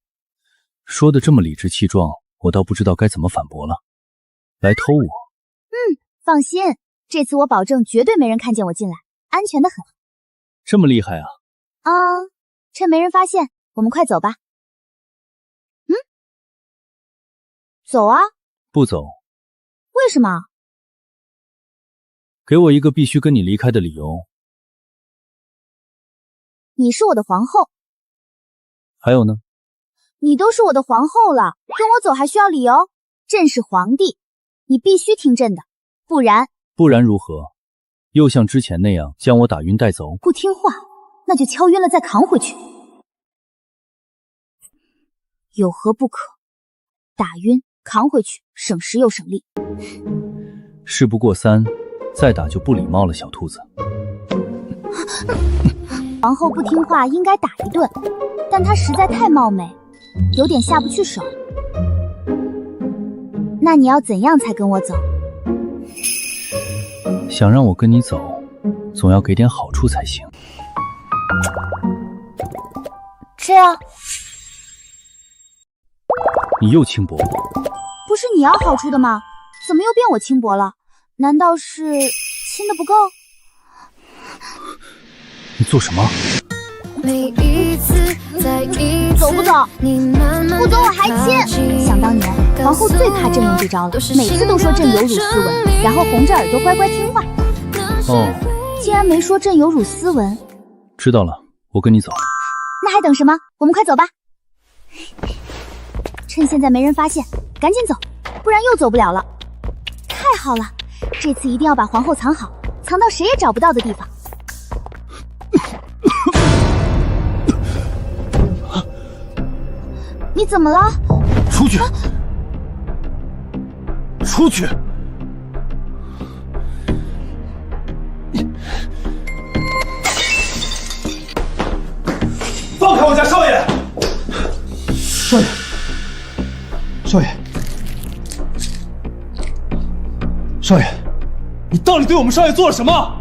说的这么理直气壮，我倒不知道该怎么反驳了。来偷我？
放心，这次我保证绝对没人看见我进来，安全的很。
这么厉害啊！
趁没人发现，我们快走吧。走啊！
不走。
为什么？
给我一个必须跟你离开的理由。
你是我的皇后。
还有呢？
你都是我的皇后了，跟我走还需要理由？朕是皇帝，你必须听朕的，不然
如何？又像之前那样将我打晕带走？
不听话，那就敲晕了再扛回去。有何不可？打晕扛回去，省时又省力。
事不过三，再打就不礼貌了，小兔子。
皇后不听话应该打一顿，但她实在太貌美，有点下不去手。那你要怎样才跟我走？
想让我跟你走，总要给点好处才行。
这样，
你又轻薄我。
不是你要好处的吗？怎么又变我轻薄了？难道是亲的不够？
你做什么？
走不走？不走我还亲。想当年，皇后最怕朕用这招了，每次都说朕有辱斯文，然后红着耳朵乖乖听话。既然没说朕有辱斯文，
知道了，我跟你走。
那还等什么？我们快走吧。趁现在没人发现，赶紧走，不然又走不了了。太好了，这次一定要把皇后藏好，藏到谁也找不到的地方。你怎么了？
出去！出去！
放开我家少爷！少爷！少爷！少爷！你到底对我们少爷做了什么？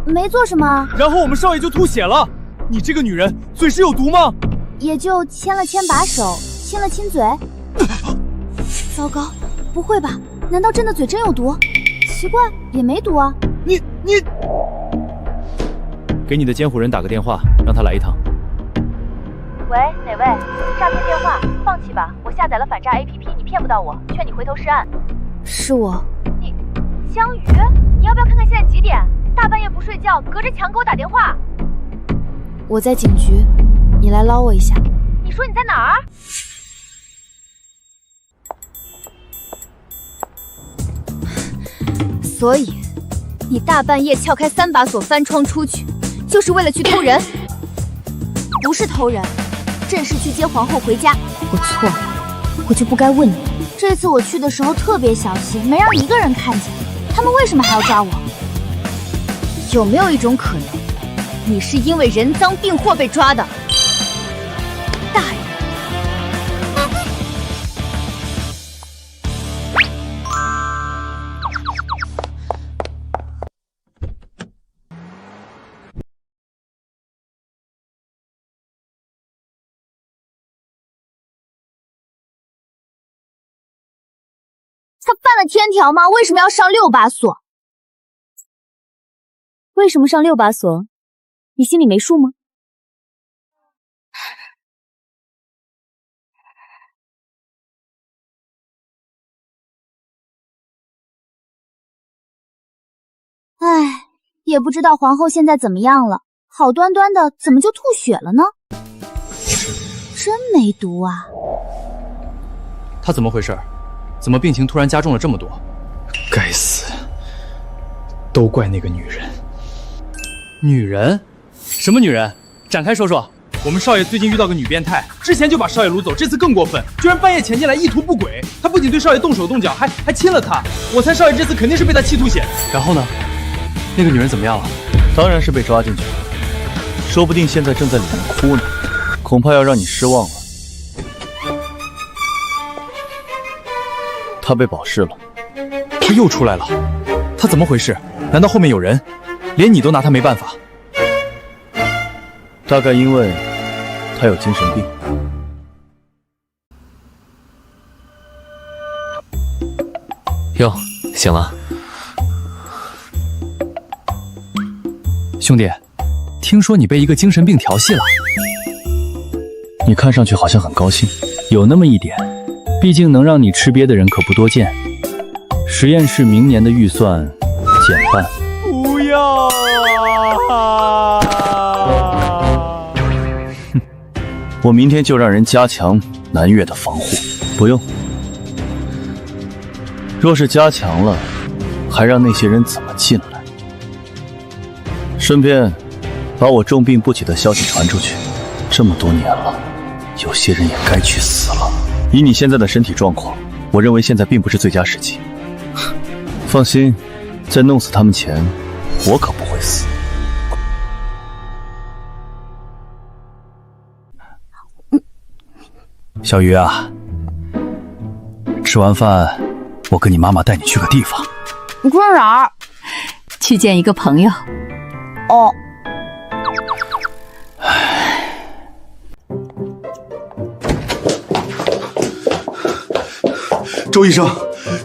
没做什么。
然后我们少爷就吐血了。你这个女人，嘴是有毒吗？
也就牵了牵把手，亲了亲嘴。糟糕，不会吧？难道朕的嘴真有毒？奇怪，也没毒啊。
你
给你的监护人打个电话，让他来一趟。
喂，哪位？诈骗电话，放弃吧。我下载了反诈 APP， 你骗不到我，劝你回头是岸。
是我。
你，江宇，你要不要看看现在几点？大半夜不睡觉，隔着墙给我打电话。
我在警局，你来捞我一下。
你说你在哪儿？
所以，你大半夜撬开3把锁翻窗出去，就是为了去偷人？不是偷人，朕是去接皇后回家。
我错了，我就不该问你。这次我去的时候特别小心，没让一个人看见。他们为什么还要抓我？
有没有一种可能，你是因为人赃并获被抓的？大人，
他犯了天条吗？为什么要上6把锁？
为什么上6把锁？你心里没数吗？
唉，也不知道皇后现在怎么样了，好端端的怎么就吐血了呢？真没毒啊！
他怎么回事？怎么病情突然加重了这么多？该死！都怪那个女人。
女人？什么女人？展开说说。我们少爷最近遇到个女变态，之前就把少爷掳走，这次更过分，居然半夜潜进来意图不轨。他不仅对少爷动手动脚，还亲了他。我猜少爷这次肯定是被他气吐血。
然后呢？那个女人怎么样了？
当然是被抓进去了，说不定现在正在里面哭呢。恐怕要让你失望了。他被保释了。
他又出来了，他怎么回事？难道后面有人？连你都拿他没办法？
大概因为他有精神病。
哟，醒了。
兄弟，听说你被一个精神病调戏了？你看上去好像很高兴，有那么一点。毕竟能让你吃瘪的人可不多见。实验室明年的预算减半。
不要啊！
哼，我明天就让人加强南岳的防护。不用。若是加强了，还让那些人怎么进来？顺便把我重病不起的消息传出去。这么多年了，有些人也该去死了。以你现在的身体状况，我认为现在并不是最佳时机。放心，在弄死他们前，我可不会死。小鱼啊，吃完饭，我跟你妈妈带你去个地方。
你去哪儿？
去见一个朋友。
哦。
周医生，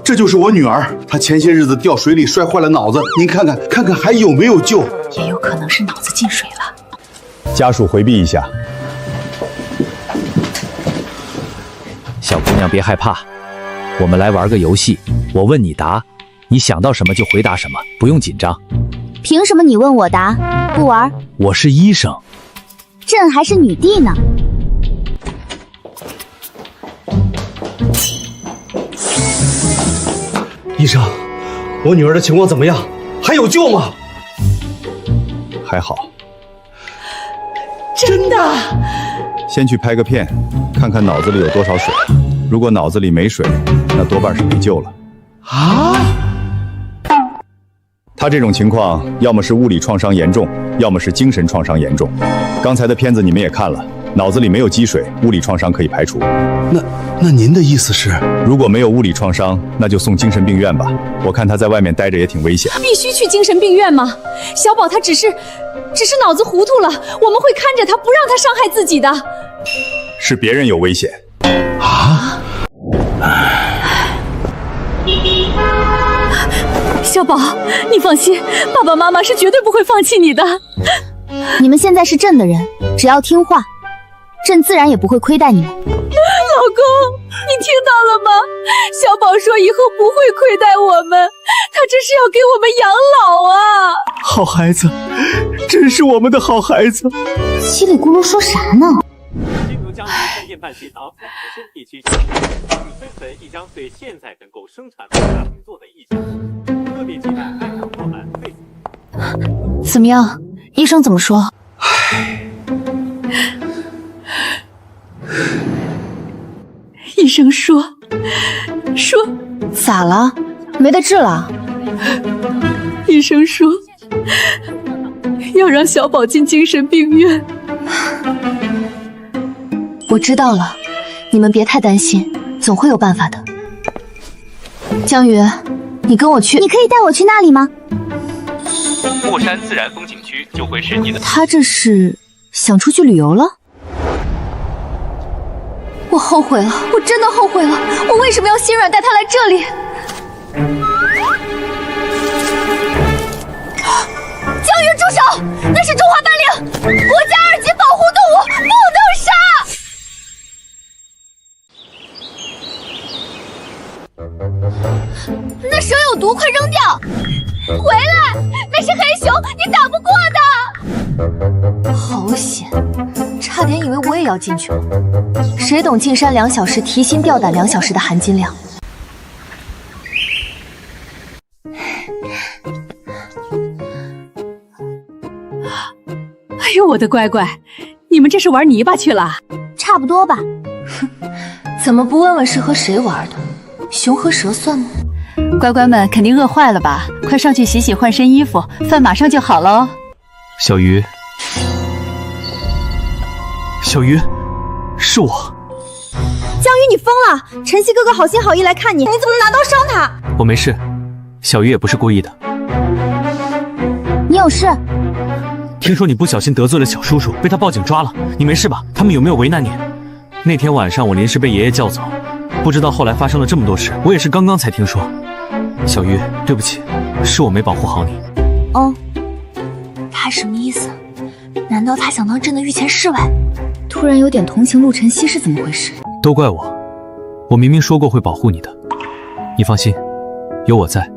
这就是我女儿，她前些日子掉水里摔坏了脑子，您看看还有没有救？
也有可能是脑子进水了。
家属回避一下。
小姑娘别害怕，我们来玩个游戏，我问你答，你想到什么就回答什么，不用紧张。
凭什么你问我答？不玩？
我是医生。
朕还是女帝呢。
医生，我女儿的情况怎么样？还有救吗？
还好。
真的？
先去拍个片，看看脑子里有多少水。如果脑子里没水，那多半是没救了。
啊？
他这种情况，要么是物理创伤严重，要么是精神创伤严重。刚才的片子你们也看了，脑子里没有积水，物理创伤可以排除。
那您的意思是，
如果没有物理创伤，那就送精神病院吧。我看他在外面待着也挺危险。
必须去精神病院吗？小宝他只是脑子糊涂了，我们会看着他，不让他伤害自己的。
是别人有危险。
啊？
小宝，你放心，爸爸妈妈是绝对不会放弃你的。
你们现在是朕的人，只要听话，朕自然也不会亏待你们。
老公，你听到了吗？小宝说以后不会亏待我们，他这是要给我们养老啊！
好孩子，真是我们的好孩子。
叽里咕噜说啥呢？
经由江西三电半洗澡海参地区分存一张对现在能够生产大平座的意向，特别期待爱上货满费。
怎么样？医生怎么说？
医生说
咋了？没得治了？
医生说要让小宝进精神病院。
我知道了，你们别太担心，总会有办法的。江宇，你跟我去。
你可以带我去那里吗？
霍山自然风景区就会是你的。
他这是想出去旅游了？我后悔了，我真的后悔了，我为什么要心软带他来这里？
江宇，住手！那是中华斑羚，国家2级保护动物，不能杀！那蛇有毒，快扔掉！回来，那是黑熊，你打不过的。
好险，差点以为我也要进去了。谁懂进山2小时，提心吊胆2小时的含金量？
哎呦，我的乖乖，你们这是玩泥巴去了？
差不多吧。
怎么不问问是和谁玩的？熊和蛇算吗？
乖乖们肯定饿坏了吧？快上去洗洗换身衣服，饭马上就好了哦。
小鱼，小鱼，是我。
江宇，你疯了！晨曦哥哥好心好意来看你，你怎么拿刀伤他？
我没事，小鱼也不是故意的。
你有事？
听说你不小心得罪了小叔叔，被他报警抓了，你没事吧？他们有没有为难你？那天晚上我临时被爷爷叫走，不知道后来发生了这么多事，我也是刚刚才听说。小鱼，对不起，是我没保护好你。
哦，他什么意思？
难道他想当真的御前侍卫？突然有点同情陆晨曦是怎么回事？
都怪我，我明明说过会保护你的。你放心，有我在，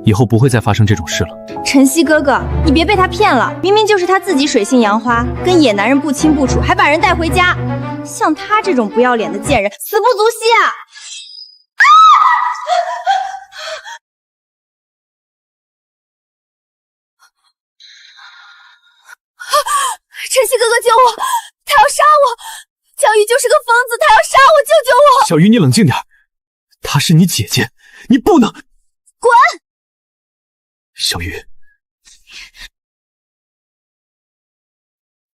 以后不会再发生这种事了。
晨曦哥哥，你别被他骗了，明明就是他自己水性杨花，跟野男人不亲不楚，还把人带回家。像他这种不要脸的贱人，死不足惜啊！
晨曦哥哥救我！他要杀我！江宇就是个疯子，他要杀我！救救我！
小鱼，你冷静点，她是你姐姐，你不能
滚！
小鱼，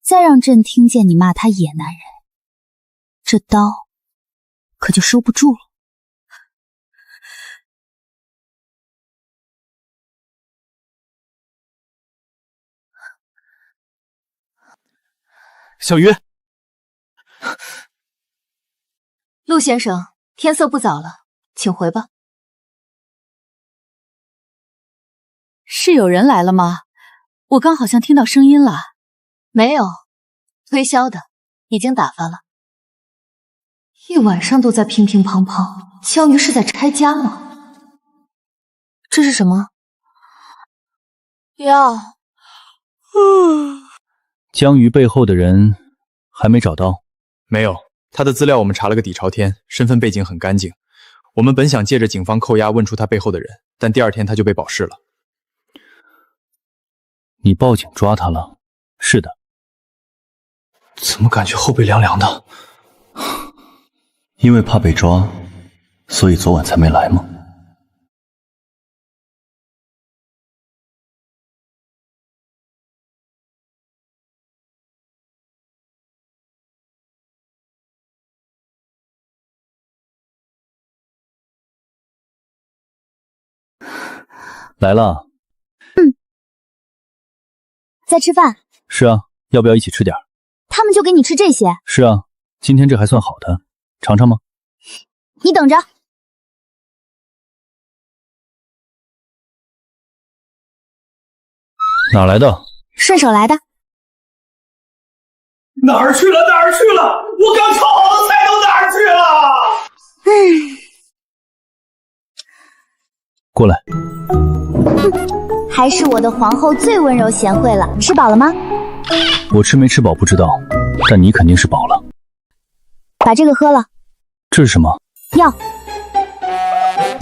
再让朕听见你骂他野男人，这刀可就收不住了。
小鱼，
陆先生，天色不早了，请回吧。是有人来了吗？我刚好像听到声音了。没有，推销的，已经打发了。一晚上都在乒乒乓乓，江鱼是在拆家吗？这是什么？药。
江鱼背后的人还没找到？
没有，他的资料我们查了个底朝天，身份背景很干净。我们本想借着警方扣押问出他背后的人，但第二天他就被保释了。
你报警抓他了？是的。
怎么感觉后背凉凉的？因为怕被抓，所以昨晚才没来吗？
来了。
在吃饭？
是啊，要不要一起吃点？
他们就给你吃这些？
是啊，今天这还算好的，尝尝吗？
你等着。
哪来的？
顺手来的。
哪儿去了？哪儿去了？我刚炒好的菜都哪儿去了？
过来。
还是我的皇后最温柔贤惠了。吃饱了吗？
我吃没吃饱不知道，但你肯定是饱了。
把这个喝了。
这是什么？
药。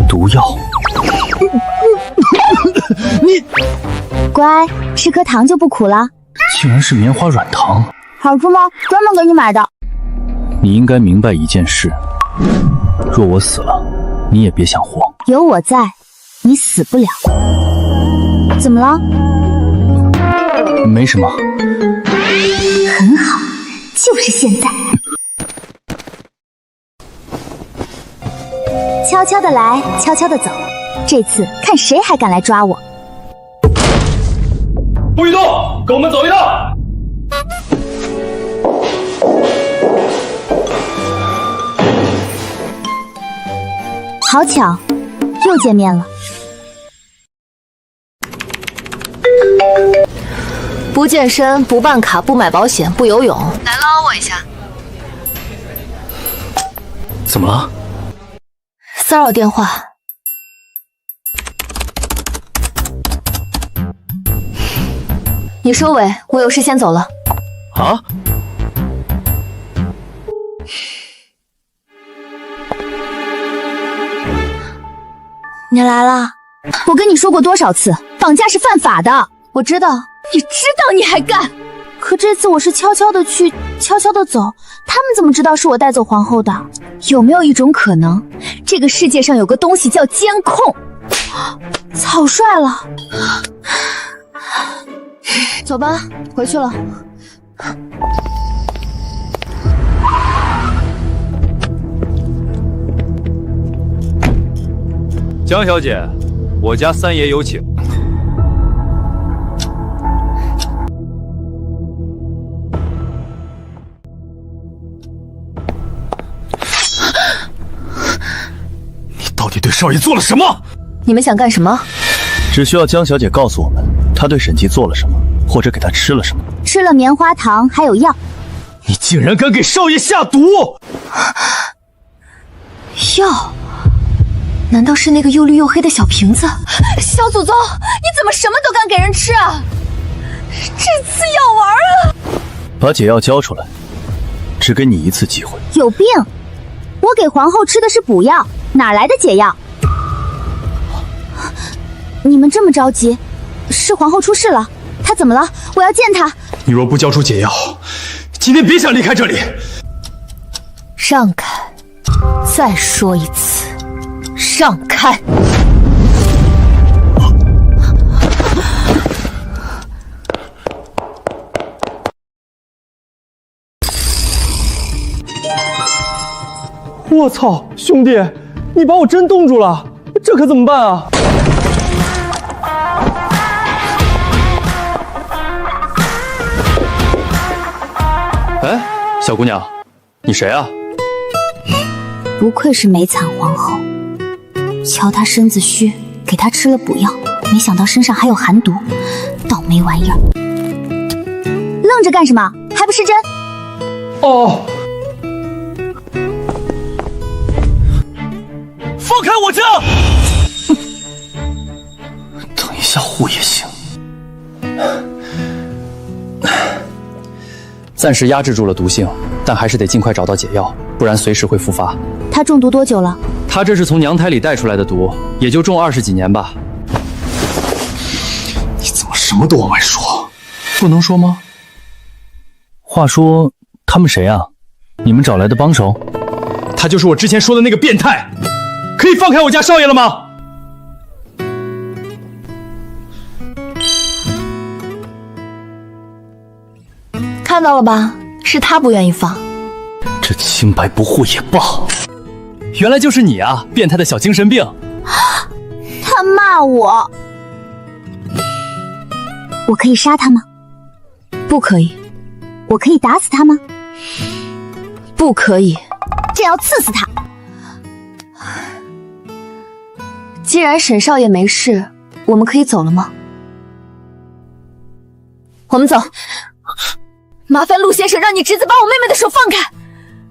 毒药。
你乖，吃颗糖就不苦了。
竟然是棉花软糖。
好吃吗？专门给你买的。
你应该明白一件事，若我死了，你也别想活。
有我在，你死不了。怎么了？
没什么。
很好，就是现在。悄悄的来，悄悄的走。这次看谁还敢来抓我。
不许动，跟我们走一趟。
好巧，又见面了。
不健身，不办卡，不买保险，不游泳，来捞我一下。
怎么了？
骚扰电话。你收尾，我有事先走了。
啊？
你来了。我跟你说过多少次，绑架是犯法的。
我知道。
你知道你还干？
可这次我是悄悄的去，悄悄的走，他们怎么知道是我带走皇后的？有没有一种可能，这个世界上有个东西叫监控？草率了。
走吧，回去了。
江小姐，我家三爷有请。
你到底对少爷做了什么？
你们想干什么？
只需要江小姐告诉我们，她对沈姬做了什么，或者给她吃了什么，
吃了棉花糖还有药。
你竟然敢给少爷下毒！
药？难道是那个又绿又黑的小瓶子？小祖宗，你怎么什么都敢给人吃啊？这次要玩了！
把解药交出来，只给你一次机会。
有病！我给皇后吃的是补药，哪来的解药？你们这么着急，是皇后出事了？她怎么了？我要见她。
你若不交出解药，今天别想离开这里。
让开！再说一次，让开！
我操，兄弟，你把我真冻住了，这可怎么办啊？
哎，小姑娘，你谁啊？
不愧是美惨皇后，瞧她身子虚，给她吃了补药，没想到身上还有寒毒，倒霉玩意儿！愣着干什么？还不是真？
哦。
放开我家！等一下护也行。
暂时压制住了毒性，但还是得尽快找到解药，不然随时会复发。
她中毒多久了？
她这是从娘胎里带出来的毒，也就中20几年吧。
你怎么什么都往外说？
不能说吗？话说他们谁啊？你们找来的帮手？
他就是我之前说的那个变态。可以放开我家少爷了吗？
看到了吧，是他不愿意放。
这清白不护也罢。
原来就是你啊，变态的小精神病！
他骂我，我可以杀他吗？
不可以。
我可以打死他吗？
不可以。
这要刺死他。
既然沈少爷没事，我们可以走了吗？我们走。麻烦陆先生让你侄子把我妹妹的手放开。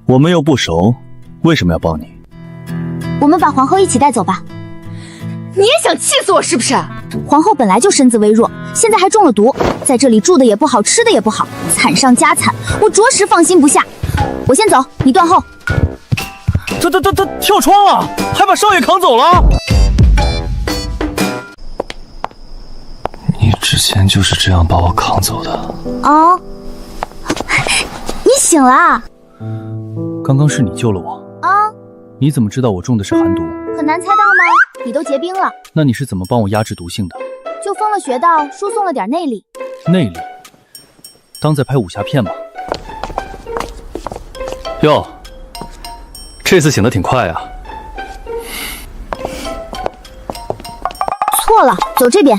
我们又不熟，为什么要帮你？
我们把皇后一起带走吧。
你也想气死我是不是？
皇后本来就身子微弱，现在还中了毒，在这里住的也不好，吃的也不好，惨上加惨，我着实放心不下。我先走，你断后。
他跳窗了，还把少爷扛走了。
你之前就是这样把我扛走的。
哦，你醒了啊？
刚刚是你救了我
啊？
你怎么知道我中的是寒毒？
很难猜到吗？你都结冰了。
那你是怎么帮我压制毒性的？
就封了穴道，输送了点内力。
内力？当在拍武侠片吗？哟，这次醒得挺快啊。
错了，走这边。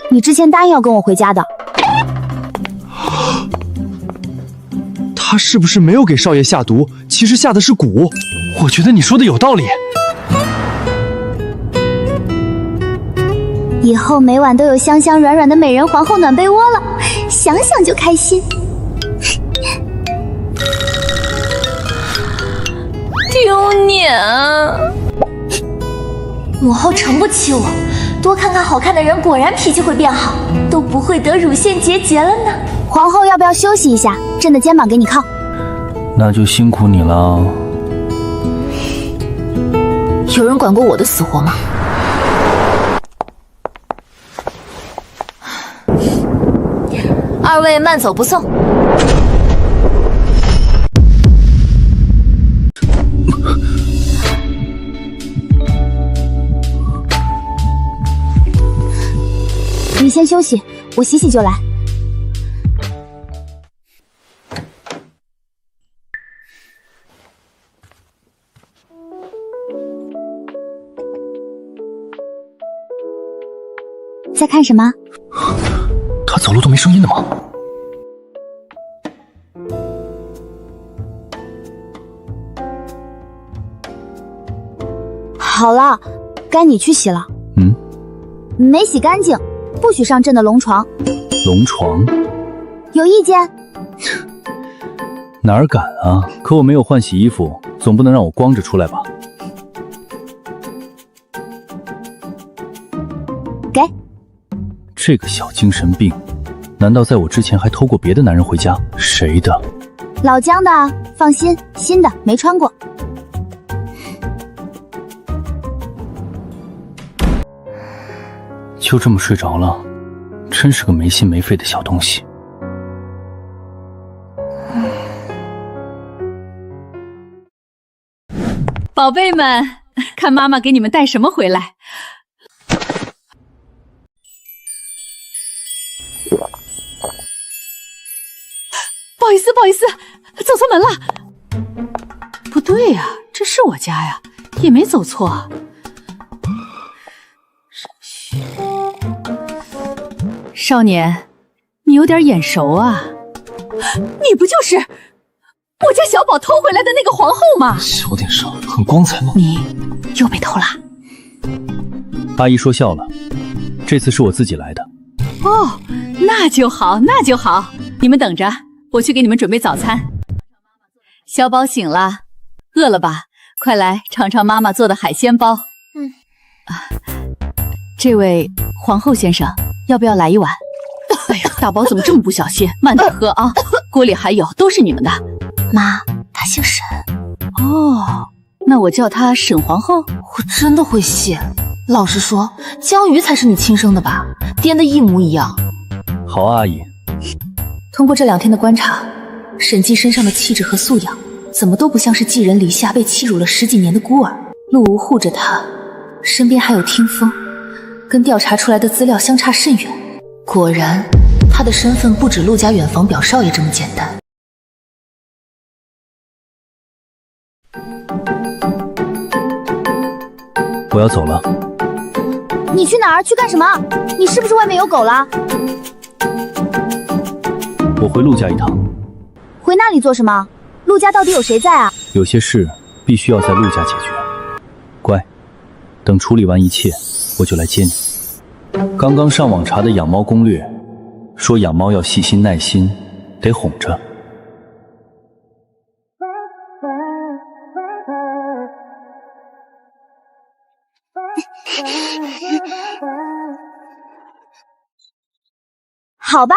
你之前答应要跟我回家的。
他是不是没有给少爷下毒？其实下的是蛊。我觉得你说的有道理。
以后每晚都有香香软软的美人皇后暖被窝了，想想就开心。
丢脸啊！
母后承不起我，多看看好看的人，果然脾气会变好，都不会得乳腺结节了呢。
皇后要不要休息一下？朕的肩膀给你靠。
那就辛苦你了。
有人管过我的死活吗？二位慢走不送。
你先休息，我洗洗就来。在看什么？
他走路都没声音的吗？
好了，该你去洗了。
嗯，
没洗干净，不许上朕的龙床。
龙床？
有意见？
哪儿敢啊！可我没有换洗衣服，总不能让我光着出来吧？
给。
这个小精神病，难道在我之前还偷过别的男人回家？谁的？
老姜的，放心，新的，没穿过。
就这么睡着了，真是个没心没肺的小东西。
宝贝们，看妈妈给你们带什么回来。不好意思，不好意思，走错门了。不对呀，这是我家呀，也没走错。少年，你有点眼熟啊，你不就是我家小宝偷回来的那个皇后吗？
小点声，很光彩吗？
你又被偷了。
阿姨说笑了，这次是我自己来的。
哦，那就好，那就好。你们等着，我去给你们准备早餐。小宝醒了，饿了吧？快来尝尝妈妈做的海鲜包。这位皇后先生，要不要来一碗？哎呀，大宝怎么这么不小心？慢点喝啊，锅里还有，都是你们的。
妈，她姓沈。
哦，那我叫她沈皇后。
我真的会谢。老实说，江鱼才是你亲生的吧？颠得一模一样。
好啊，阿姨。
通过这2天的观察，沈记身上的气质和素养，怎么都不像是寄人篱下被欺辱了10几年的孤儿。陆无护着他，身边还有听风，跟调查出来的资料相差甚远。果然，他的身份不止陆家远房表少爷这么简单。
我要走了。
你去哪儿？去干什么？你是不是外面有狗了？
我回陆家一趟。
回那里做什么？陆家到底有谁在啊？
有些事必须要在陆家解决。乖，等处理完一切，我就来接你。刚刚上网查的养猫攻略，说养猫要细心耐心，得哄着。
好吧，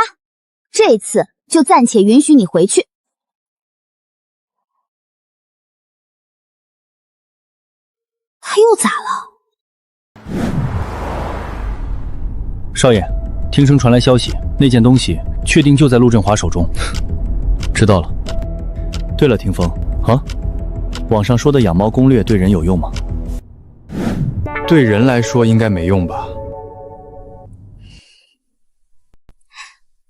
这次就暂且允许你回去。他又咋了？
少爷，听声传来消息，那件东西确定就在陆振华手中。知道了。对了，听风啊，网上说的养猫攻略对人有用吗？
对人来说应该没用吧。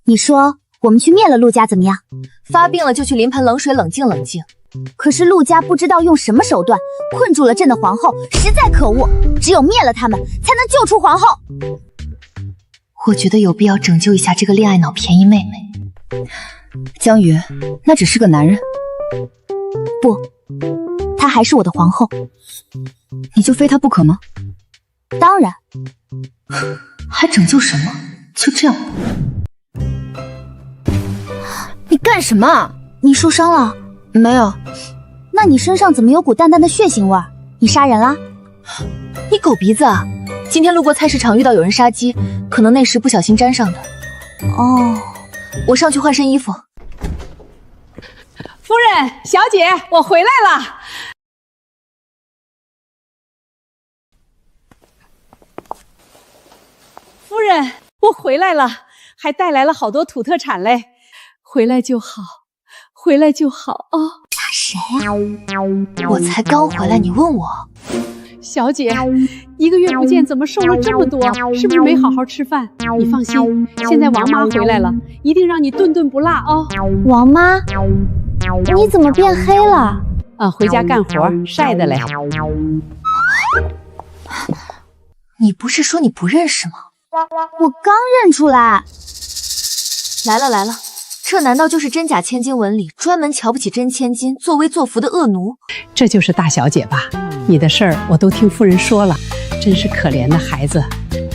你说我们去灭了陆家怎么样？
发病了就去淋盆冷水冷静冷静。
可是陆家不知道用什么手段困住了朕的皇后，实在可恶。只有灭了他们，才能救出皇后。
我觉得有必要拯救一下这个恋爱脑便宜妹妹。
江鱼，那只是个男人。
不，她还是我的皇后。
你就非她不可吗？
当然。
还拯救什么？就这样。
你干什么？
你受伤了？
没有。
那你身上怎么有股淡淡的血腥味？你杀人啦？
你狗鼻子啊！今天路过菜市场遇到有人杀鸡，可能那时不小心沾上的。
哦，
我上去换身衣服。
夫人，小姐，我回来了。夫人，我回来了，还带来了好多土特产嘞。回来就好，回来就好啊！
谁呀？
我才刚回来，你问我？
小姐，1个月不见，怎么瘦了这么多？是不是没好好吃饭？你放心，现在王妈回来了，一定让你顿顿不落啊！
王妈，你怎么变黑了？
回家干活晒的嘞。
你不是说你不认识吗？
我刚认出来。
来了来了，这难道就是真假千金文里专门瞧不起真千金、作威作福的恶奴？
这就是大小姐吧？你的事儿我都听夫人说了，真是可怜的孩子。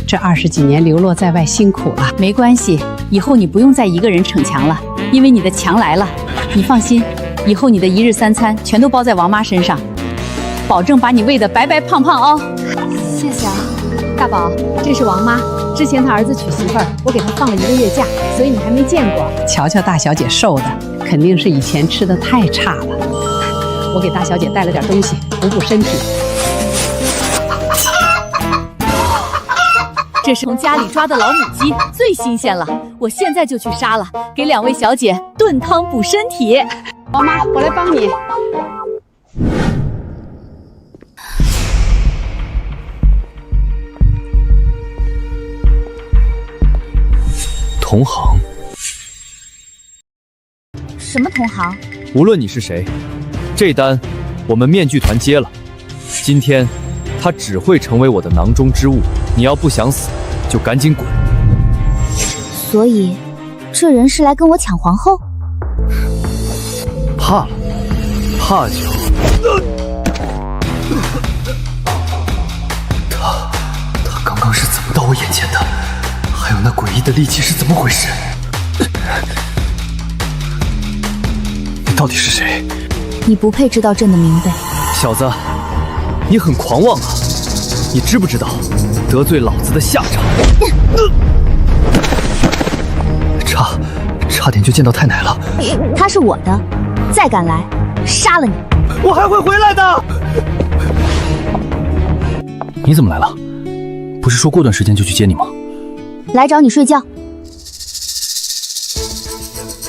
这20几年流落在外辛苦了。没关系，以后你不用再一个人逞强了，因为你的强来了。你放心，以后你的1日3餐全都包在王妈身上，保证把你喂得白白胖胖哦。
谢谢啊，大宝，这是王妈。之前她儿子娶媳妇儿，我给她放了1个月假，所以你还没见过。
瞧瞧大小姐瘦的，肯定是以前吃的太差了。我给大小姐带了点东西，补身体。
这是从家里抓的老母鸡，最新鲜了，我现在就去杀了，给2位小姐炖汤补身体。
王妈，我来帮你。
同行？
什么同行？
无论你是谁，这单我们面具团接了。今天他只会成为我的囊中之物。你要不想死，就赶紧滚。
所以，这人是来跟我抢皇后？
怕了，怕就……他刚刚是怎么到我眼前的？还有那诡异的力气是怎么回事？你到底是谁？
你不配知道朕的名辈。
小子，你很狂妄啊！你知不知道得罪老子的下场？差点就见到太奶了。
他是我的，再敢来，杀了你！
我还会回来的。你怎么来了？不是说过段时间就去接你吗？
来找你睡觉。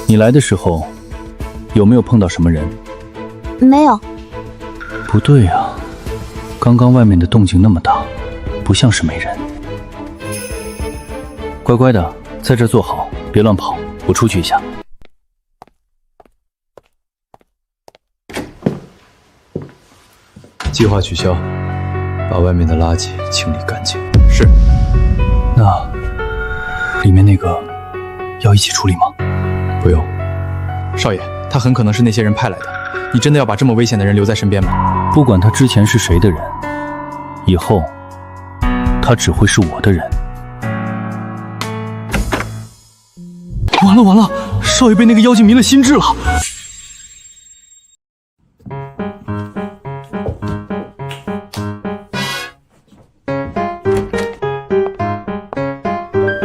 你来的时候有没有碰到什么人？
没有。
不对啊，刚刚外面的动静那么大，不像是没人。乖乖的在这坐好，别乱跑，我出去一下。
计划取消，把外面的垃圾清理干净。
是。那里面那个要一起处理吗？
不用。
少爷，他很可能是那些人派来的。你真的要把这么危险的人留在身边吗？
不管他之前是谁的人，以后他只会是我的人。完了，少爷被那个妖精迷了心智了。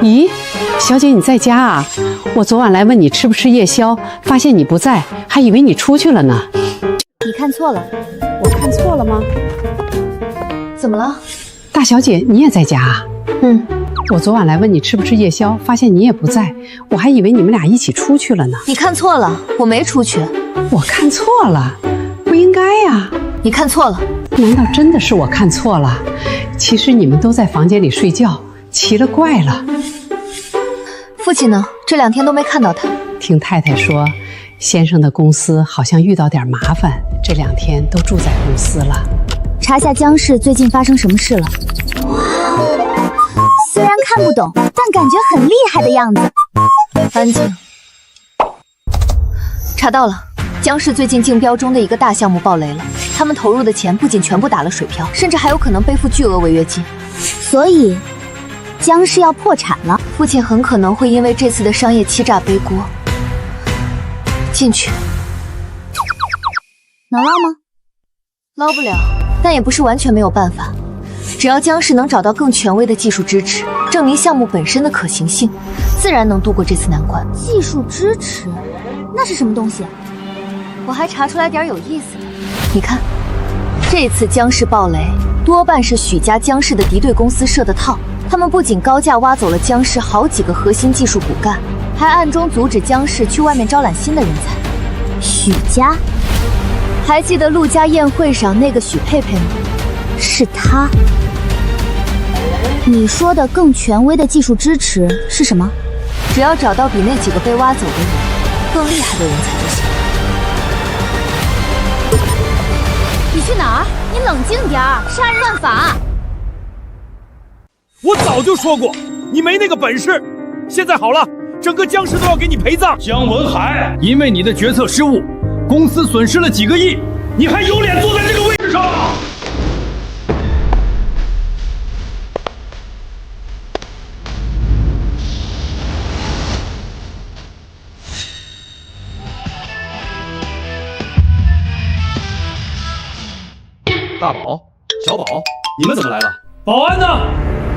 咦，小姐你在家啊？我昨晚来问你吃不吃夜宵，发现你不在，还以为你出去了呢。
你看错了。
我看错了吗？
怎么了？
大小姐你也在家啊？我昨晚来问你吃不吃夜宵，发现你也不在，我还以为你们俩一起出去了呢。
你看错了，我没出去。
我看错了，不应该呀。
你看错了。
难道真的是我看错了？其实你们都在房间里睡觉，奇了怪了。
父亲呢？这2天都没看到他。
听太太说，先生的公司好像遇到点麻烦，这2天都住在公司了。
查下江氏最近发生什么事了。虽然看不懂，但感觉很厉害的样子。
安静。查到了，江氏最近竞标中的一个大项目爆雷了，他们投入的钱不仅全部打了水漂，甚至还有可能背负巨额违约金。
所以，江氏要破产了。
父亲很可能会因为这次的商业欺诈背锅。进去。
能捞吗？
捞不了，但也不是完全没有办法。只要江氏能找到更权威的技术支持，证明项目本身的可行性，自然能度过这次难关。
技术支持？那是什么东西？
我还查出来点有意思的。你看，这次江氏爆雷，多半是许家江氏的敌对公司设的套。他们不仅高价挖走了江氏好几个核心技术骨干，还暗中阻止江氏去外面招揽新的人才。
许家？
还记得陆家宴会上那个许佩佩吗？
是他。你说的更权威的技术支持是什么？
只要找到比那几个被挖走的人更厉害的人才就行。
你去哪儿？你冷静点儿，杀人犯法！
我早就说过，你没那个本事。现在好了，整个江氏都要给你陪葬。
江文海，因为你的决策失误，公司损失了几个亿，你还有脸坐在这个位置上？
大宝、小宝，你们怎么来了？
保安呢？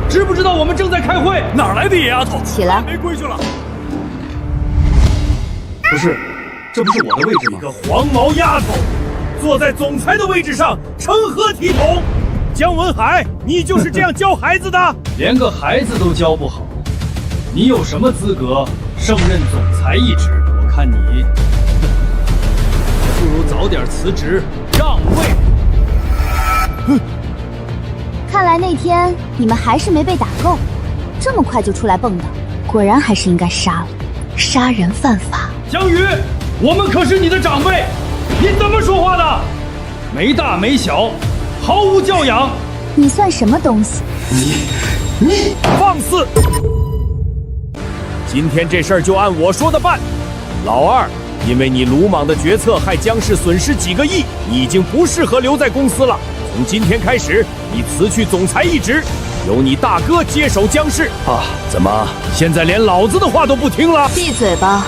知不知道我们正在开会？哪来的野丫头？
起来！
没规矩了！
不是，这不是我的位置吗？
你个黄毛丫头，坐在总裁的位置上，成何体统？姜文海，你就是这样教孩子的？
连个孩子都教不好，你有什么资格胜任总裁一职？我看你不如早点辞职让位。
看来那天你们还是没被打够，这么快就出来蹦跶，果然还是应该杀了，杀人犯法。
江宇，我们可是你的长辈，你怎么说话的？没大没小，毫无教养。
你算什么东西？
你放肆！今天这事儿就按我说的办。老二，因为你鲁莽的决策害江氏损失几个亿，你已经不适合留在公司了。从今天开始，你辞去总裁一职，由你大哥接手江氏。啊，怎么现在连老子的话都不听了？
闭嘴吧，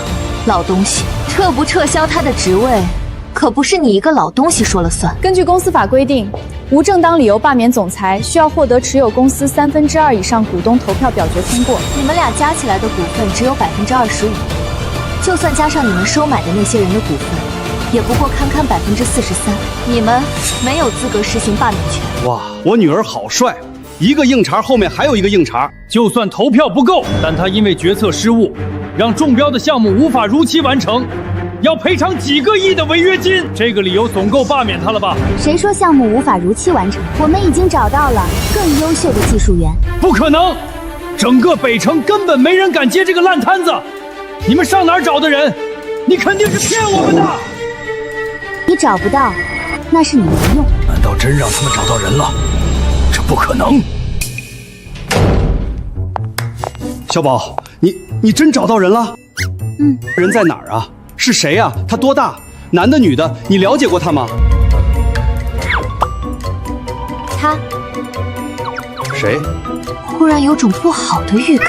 老东西！撤不撤销他的职位，可不是你一个老东西说了算。
根据公司法规定，无正当理由罢免总裁，需要获得持有公司2/3以上股东投票表决通过。
你们俩加起来的股份只有25%，就算加上你们收买的那些人的股份，也不过堪堪43%。你们没有资格实行罢免权。
哇，我女儿好帅，一个硬茬后面还有一个硬茬。
就算投票不够，但他因为决策失误，让中标的项目无法如期完成，要赔偿几个亿的违约金。这个理由总够罢免他了吧？
谁说项目无法如期完成？我们已经找到了更优秀的技术员。
不可能，整个北城根本没人敢接这个烂摊子。你们上哪儿找的人？你肯定是骗我们的。
你找不到，那是你没用。
难道真让他们找到人了？这不可能。
小宝，你真找到人了？人在哪儿啊？是谁啊？他多大？男的女的？你了解过他吗？
他
谁？
忽然有种不好的预感。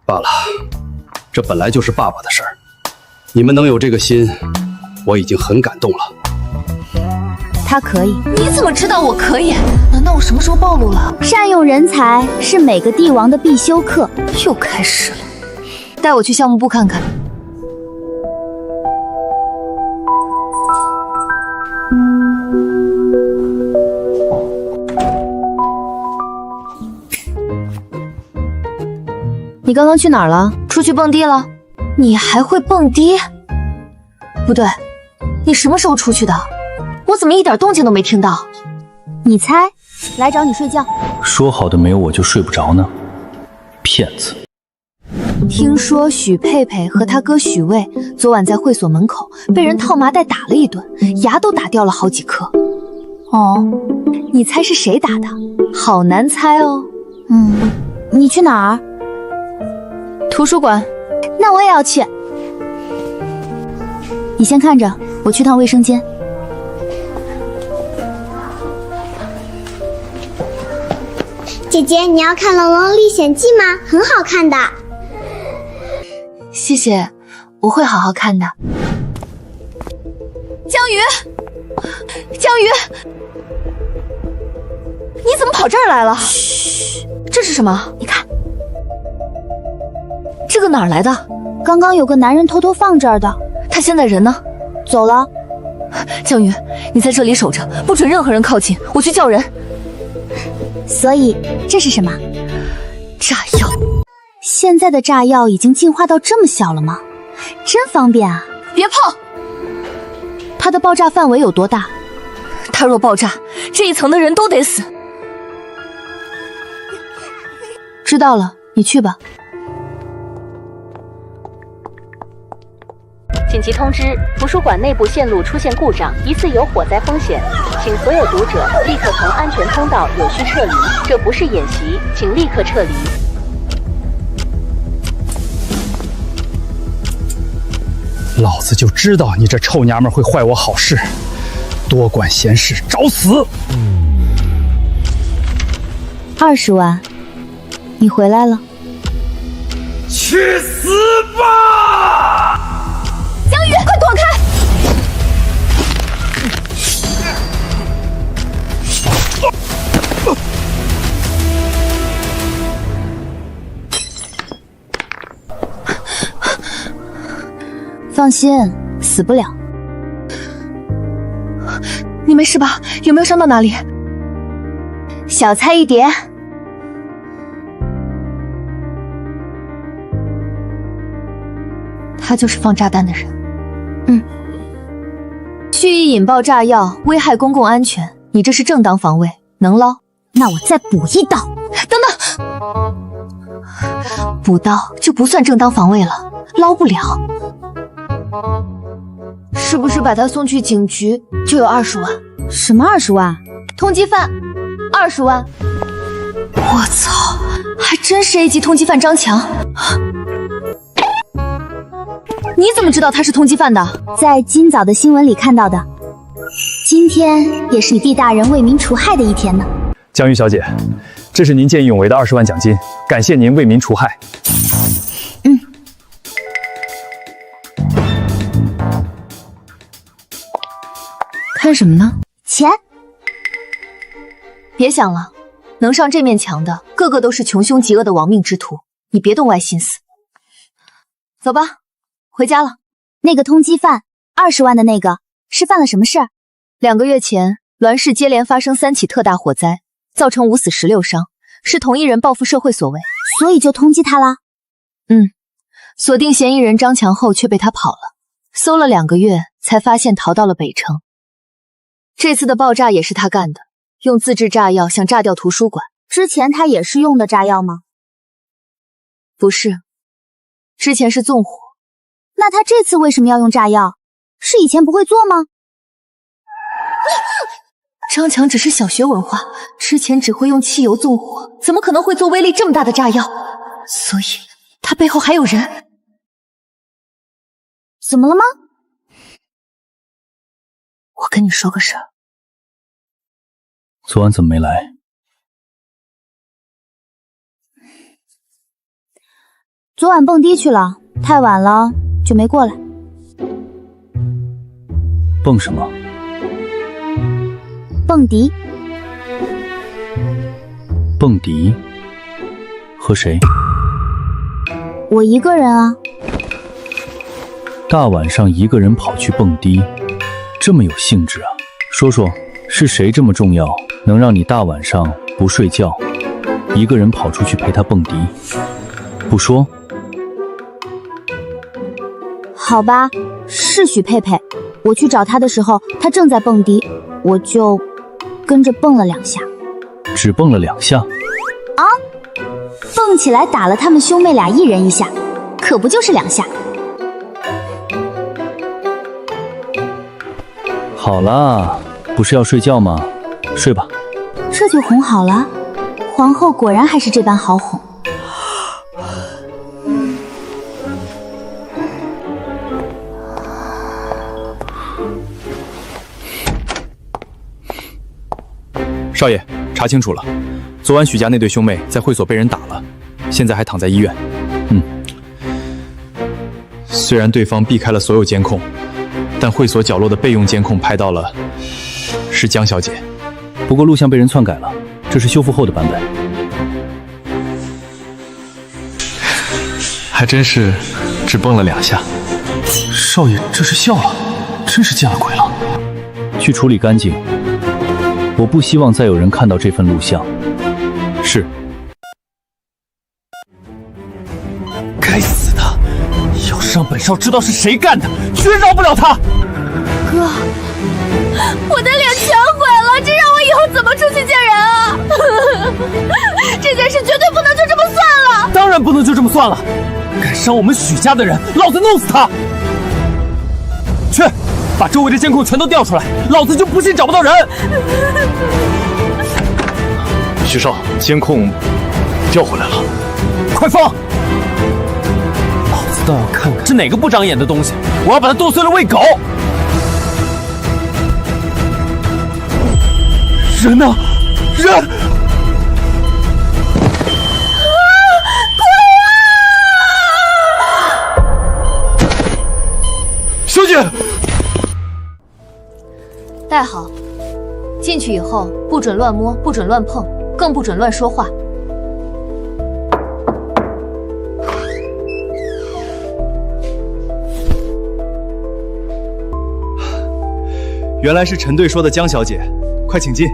罢了，这本来就是爸爸的事儿，你们能有这个心，我已经很感动了。
他可以。
你怎么知道我可以？难道我什么时候暴露了？
善用人才是每个帝王的必修课。
又开始了，带我去项目部看看。
你刚刚去哪儿了？
出去蹦迪了。你还会蹦迪？不对，你什么时候出去的？我怎么一点动静都没听到？
你猜，来找你睡觉。
说好的没有我就睡不着呢，骗子！
听说许佩佩和他哥许巍昨晚在会所门口被人套麻袋打了一顿，牙都打掉了好几颗。哦，你猜是谁打的？好难猜哦。
你去哪儿？
图书馆。
那我也要去。你先看着，我去趟卫生间。
姐姐，你要看《龙龙历险记》吗？很好看的。
谢谢，我会好好看的。
江宇，江宇，你怎么跑这儿来了？
嘘，这是什么？你看，这个哪儿来的？
刚刚有个男人偷偷放这儿的。
他现在人呢？
走了。
江宇，你在这里守着，不准任何人靠近，我去叫人。
所以这是什么？
炸药。
现在的炸药已经进化到这么小了吗？真方便啊！
别碰！
它的爆炸范围有多大？
它若爆炸，这一层的人都得死。知道了，你去吧。
紧急通知：图书馆内部线路出现故障，疑似有火灾风险，请所有读者立刻从安全通道有序撤离。这不是演习，请立刻撤离。
老子就知道你这臭娘们会坏我好事，多管闲事，找死
！20万，你回来了。
去死吧！
江宇，快躲开！
放心，死不了。
你没事吧？有没有伤到哪里？
小菜一碟。
他就是放炸弹的人。
蓄意引爆炸药，危害公共安全，你这是正当防卫，能捞？那我再补一刀。
等等，
补刀就不算正当防卫了，捞不了。是不是把他送去警局就有20万？
什么20万？
通缉犯，20万。
我操，还真是 A 级通缉犯张强。
你怎么知道他是通缉犯的？在今早的新闻里看到的。今天也是你弟大人为民除害的一天呢。
江玉小姐，这是您见义勇为的20万奖金，感谢您为民除害。
看什么呢？
钱。
别想了，能上这面墙的，个个都是穷凶极恶的亡命之徒。你别动歪心思。走吧。回家了。
那个通缉犯20万的那个是犯了什么事儿
？2个月前，栾市接连发生3起特大火灾，造成5死16伤，是同一人报复社会所为，
所以就通缉他啦。
锁定嫌疑人张强后却被他跑了，搜了2个月才发现逃到了北城。这次的爆炸也是他干的，用自制炸药想炸掉图书馆。
之前他也是用的炸药吗？
不是，之前是纵火。
那他这次为什么要用炸药？是以前不会做吗？
张强只是小学文化，之前只会用汽油纵火，怎么可能会做威力这么大的炸药？所以他背后还有人。
怎么了吗？
我跟你说个事儿。
昨晚怎么没来？
昨晚蹦迪去了，太晚了就没过来。
蹦什么？
蹦迪。
蹦迪？和谁？
我一个人啊。
大晚上一个人跑去蹦迪，这么有兴致啊？说说是谁这么重要，能让你大晚上不睡觉，一个人跑出去陪他蹦迪？不说？
好吧，是许佩佩。我去找他的时候，他正在蹦迪，我就跟着蹦了2下。
只蹦了2下？
啊！蹦起来打了他们兄妹俩1人1下，可不就是2下。
好啦，不是要睡觉吗？睡吧。
这就哄好了？皇后果然还是这般好哄。
少爷，查清楚了，昨晚许家那对兄妹在会所被人打了，现在还躺在医院。虽然对方避开了所有监控，但会所角落的备用监控拍到了是江小姐。
不过录像被人篡改了，这是修复后的版本。
还真是只蹦了2下。少爷这是笑了，真是见了鬼了。
去处理干净。我不希望再有人看到这份录像。
是。
该死的！要是让本少知道是谁干的，绝饶不了他！
哥，我的脸全毁了，这让我以后怎么出去见人啊？这件事绝对不能就这么算了！
当然不能就这么算了！敢伤我们许家的人，老子弄死他！去！把周围的监控全都调出来，老子就不信找不到人。
许少，监控调回来了，
快放！老子倒要看看是哪个不长眼的东西，我要把它剁碎了喂狗。人呢？人！
小姐。
带好，进去以后不准乱摸，不准乱碰，更不准乱说话。
原来是陈队说的江小姐，快请进。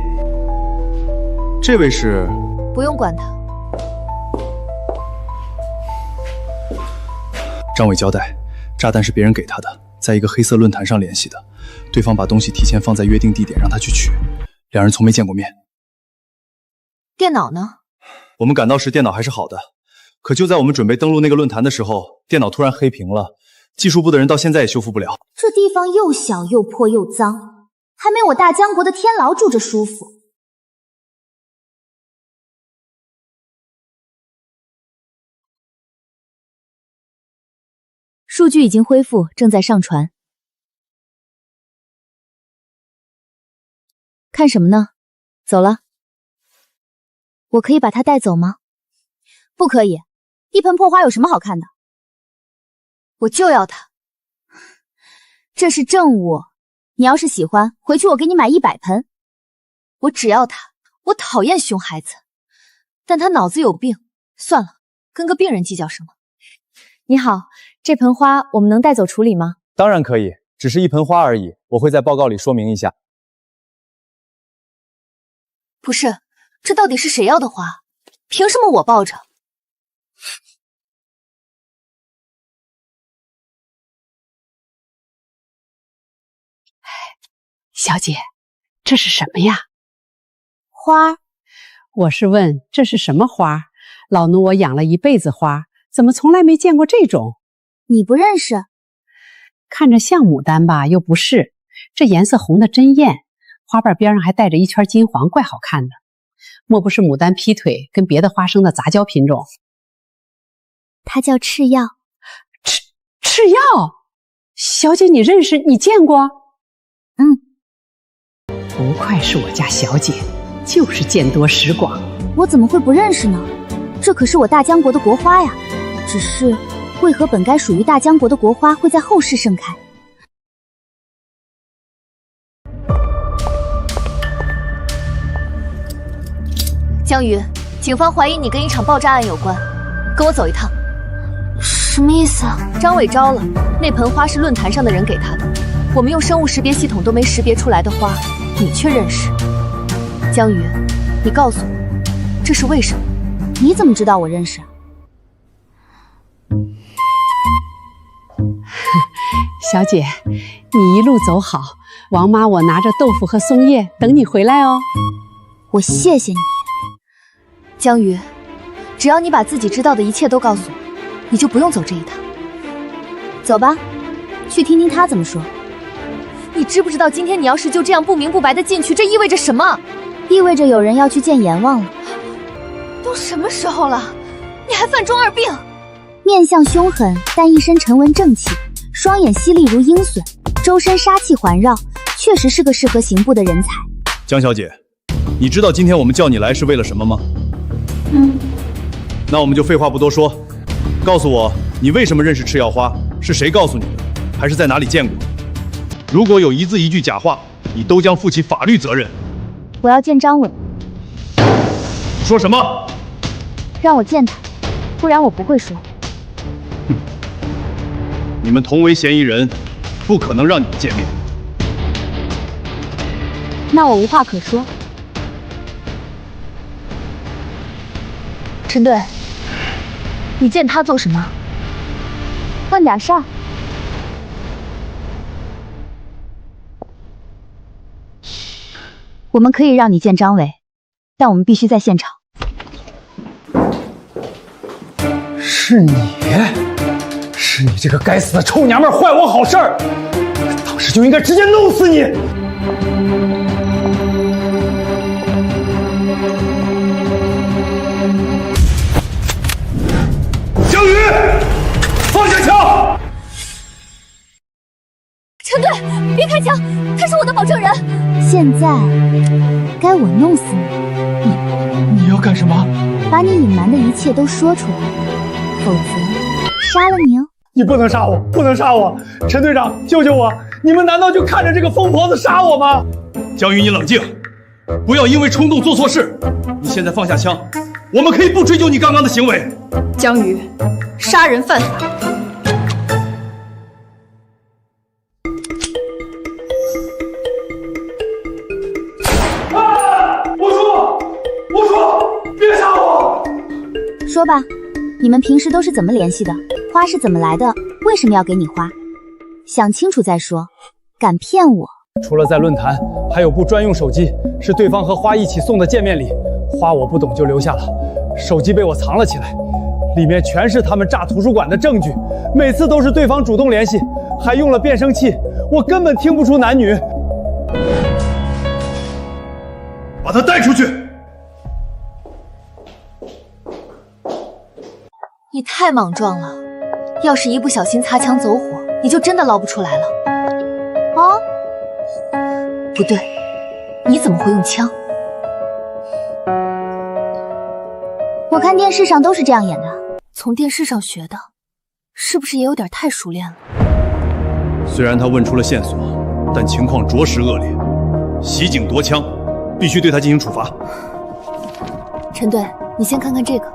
这位是？
不用管他。
张伟交代，炸弹是别人给他的，在一个黑色论坛上联系的，对方把东西提前放在约定地点，让他去取。两人从没见过面。
电脑呢？
我们赶到时电脑还是好的，可就在我们准备登录那个论坛的时候，电脑突然黑屏了，技术部的人到现在也修复不了。
这地方又小又破又脏，还没我大江国的天牢住着舒服。
数据已经恢复，正在上传。看什么呢？走了。我可以把它带走吗？
不可以，一盆破花有什么好看的？
我就要它。
这是正物，你要是喜欢，回去我给你买100盆。
我只要它。我讨厌熊孩子，但他脑子有病。算了，跟个病人计较什么？你好，这盆花我们能带走处理吗？
当然可以，只是一盆花而已，我会在报告里说明一下。
不是，这到底是谁要的花？凭什么我抱着？
小姐，这是什么呀？
花。
我是问这是什么花？老奴我养了一辈子花，怎么从来没见过这种？
你不认识？
看着像牡丹吧，又不是。这颜色红的真艳，花瓣边上还带着一圈金黄，怪好看的。莫不是牡丹劈腿跟别的花生的杂交品种？
它叫赤药。
赤药？小姐你认识？你见过？不愧是我家小姐，就是见多识广。
我怎么会不认识呢？这可是我大江国的国花呀！只是为何本该属于大江国的国花会在后世盛开？
江宇，警方怀疑你跟一场爆炸案有关，跟我走一趟。
什么意思啊？
张伟招了，那盆花是论坛上的人给他的，我们用生物识别系统都没识别出来的花，你却认识。江宇，你告诉我，这是为什么？
你怎么知道我认识？
小姐，你一路走好，王妈我拿着豆腐和松叶等你回来哦。
我谢谢你。
江宇，只要你把自己知道的一切都告诉我，你就不用走这一趟。
走吧，去听听他怎么说。
你知不知道今天你要是就这样不明不白的进去，这意味着什么？
意味着有人要去见阎王了。
都什么时候了，你还犯中二病？
面相凶狠，但一身沉稳正气，双眼犀利如鹰隼，周身杀气环绕，确实是个适合刑部的人才。
江小姐，你知道今天我们叫你来是为了什么吗？那我们就废话不多说，告诉我你为什么认识赤药花？是谁告诉你的？还是在哪里见过？如果有一字一句假话，你都将负起法律责任。
我要见张伟。
说什么？
让我见他，不然我不会说。
你们同为嫌疑人，不可能让你们见面。
那我无话可说。
陈队，你见他做什么？
问点事儿。我们可以让你见张伟，但我们必须在现场。
是你这个该死的臭娘们，坏我好事儿！当时就应该直接弄死你！
江宇，放下枪！
陈队，别开枪，他是我的保证人。现在该我弄死你。
你要干什么？
把你隐瞒的一切都说出来，否则杀了你哦！
你不能杀我，不能杀我！陈队长，救救我！你们难道就看着这个疯婆子杀我吗？
江宇，你冷静，不要因为冲动做错事。你现在放下枪，我们可以不追究你刚刚的行为。
江宇，杀人犯法。
说吧，你们平时都是怎么联系的？花是怎么来的？为什么要给你花？想清楚再说。敢骗我？
除了在论坛，还有部专用手机，是对方和花一起送的见面礼。花我不懂就留下了，手机被我藏了起来，里面全是他们炸图书馆的证据。每次都是对方主动联系，还用了变声器，我根本听不出男女。
把他带出去！
你太莽撞了，要是一不小心擦枪走火，你就真的捞不出来了。哦，不对，你怎么会用枪？
我看电视上都是这样演的。
从电视上学的，是不是也有点太熟练了？
虽然他问出了线索，但情况着实恶劣，袭警夺枪，必须对他进行处罚。
陈队，你先看看这个。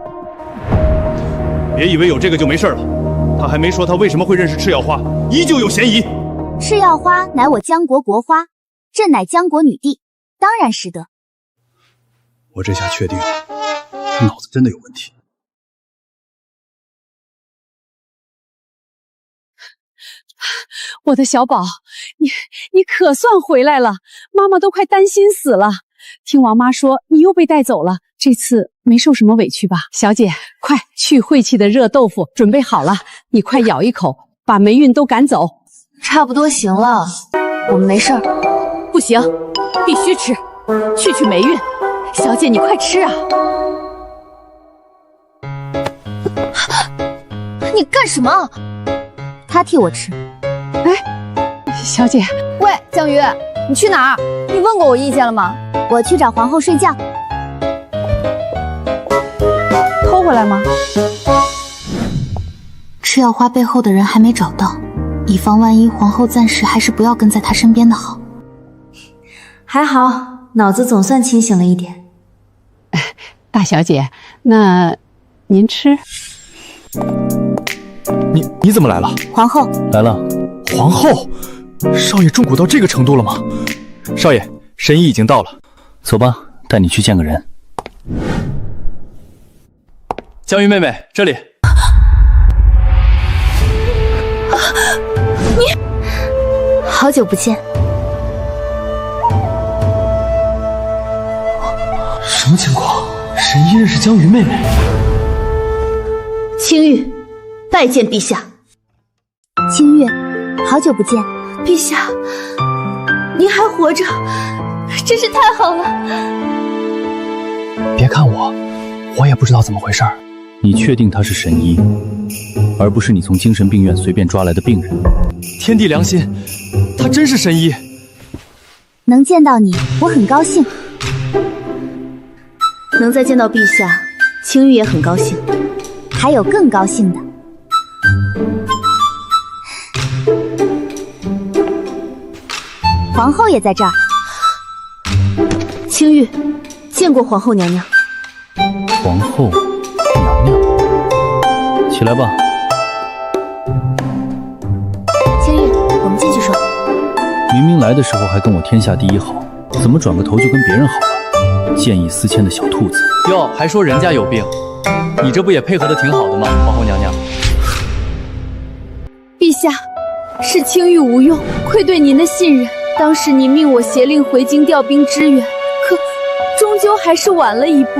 别以为有这个就没事了，他还没说他为什么会认识赤药花，依旧有嫌疑。
赤药花乃我江国国花，朕乃江国女帝，当然识得。
我这下确定他脑子真的有问题。
我的小宝，你可算回来了，妈妈都快担心死了。听王妈说你又被带走了，这次没受什么委屈吧？小姐，快去晦气的热豆腐准备好了，你快咬一口，把霉运都赶走。
差不多行了，我们没事儿。
不行，必须吃，去霉运。小姐，你快吃啊！
你干什么？
他替我吃。
哎，小姐，
喂，江鱼，你去哪儿？你问过我意见了吗？
我去找皇后睡觉。
偷回来吗？
赤药花背后的人还没找到，以防万一，皇后暂时还是不要跟在她身边的好。
还好，脑子总算清醒了一点。
大小姐，那您吃。
你怎么来了？
皇后
来了。
皇后，少爷中蛊到这个程度了吗？少爷，神医已经到了。
走吧，带你去见个人。
江鱼妹妹，这里。
你，好久不见。
什么情况？神医认识江鱼妹妹？
青玉，拜见陛下。
青玉，好久不见。
陛下，您还活着，真是太好了。
别看我也不知道怎么回事。
你确定他是神医，而不是你从精神病院随便抓来的病人？
天地良心，他真是神医。
能见到你，我很高兴。
能再见到陛下，青玉也很高兴。
还有更高兴的。皇后也在这儿。
青玉，见过皇后娘娘。
皇后娘娘，起来吧。
青玉，我们进去说。
明明来的时候还跟我天下第一好，怎么转个头就跟别人好了？见异思迁的小兔子。
哟，还说人家有病，你这不也配合的挺好的吗，皇后娘娘？
陛下，是青玉无用，愧对您的信任。当时您命我协令回京调兵支援，可终究还是晚了一步。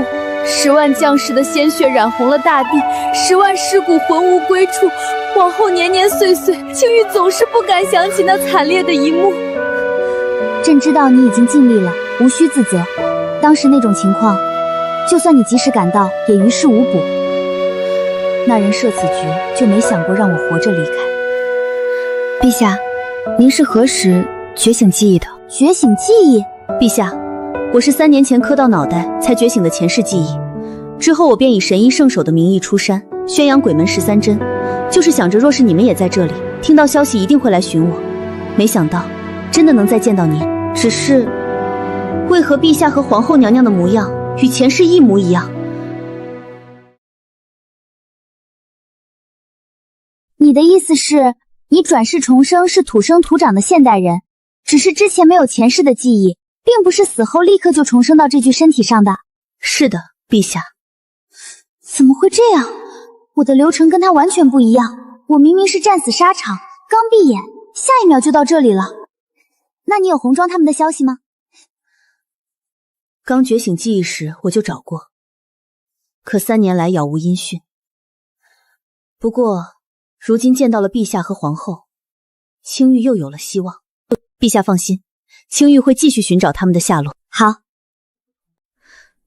10万将士的鲜血染红了大地，10万尸骨魂无归处。往后年年岁岁，青玉总是不敢想起那惨烈的一幕。
朕知道你已经尽力了，无需自责。当时那种情况，就算你及时赶到，也于事无补。那人设此局，就没想过让我活着离开。
陛下，您是何时觉醒记忆的？
觉醒记忆？
陛下，我是3年前磕到脑袋才觉醒的前世记忆，之后我便以神医圣手的名义出山，宣扬鬼门13针，就是想着若是你们也在这里，听到消息一定会来寻我。没想到真的能再见到您，只是为何陛下和皇后娘娘的模样与前世一模一样？
你的意思是，你转世重生是土生土长的现代人，只是之前没有前世的记忆，并不是死后立刻就重生到这具身体上的。
是的，陛下。
怎么会这样？我的流程跟他完全不一样。我明明是战死沙场，刚闭眼，下一秒就到这里了。那你有红妆他们的消息吗？
刚觉醒记忆时我就找过，可3年来杳无音讯。不过如今见到了陛下和皇后，青玉又有了希望。陛下放心，青玉会继续寻找他们的下落。
好。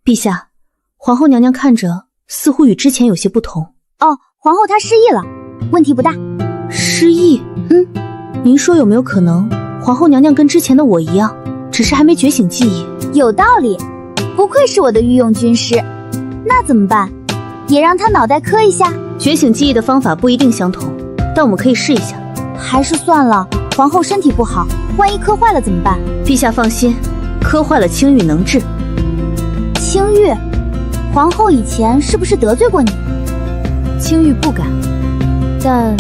陛下，皇后娘娘看着似乎与之前有些不同。
哦，皇后她失忆了，问题不大。
失忆？您说有没有可能，皇后娘娘跟之前的我一样，只是还没觉醒记忆？
有道理，不愧是我的御用军师。那怎么办？也让她脑袋磕一下？
觉醒记忆的方法不一定相同，但我们可以试一下。
还是算了，皇后身体不好，万一磕坏了怎么办？
陛下放心，磕坏了青玉能治。
青玉，皇后以前是不是得罪过你？
青玉不敢，但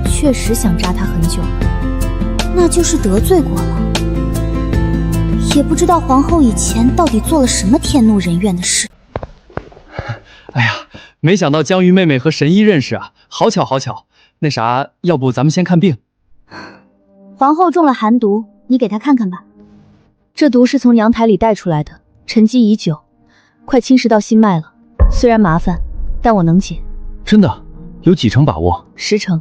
确实想扎她很久了。
那就是得罪过了。也不知道皇后以前到底做了什么天怒人怨的事。
哎呀，没想到江鱼妹妹和神医认识啊，好巧好巧。那啥，要不咱们先看病？
皇后中了寒毒，你给她看看吧。
这毒是从阳台里带出来的，沉积已久，快侵蚀到心脉了。虽然麻烦，但我能解。
真的？有几成把握
？10成。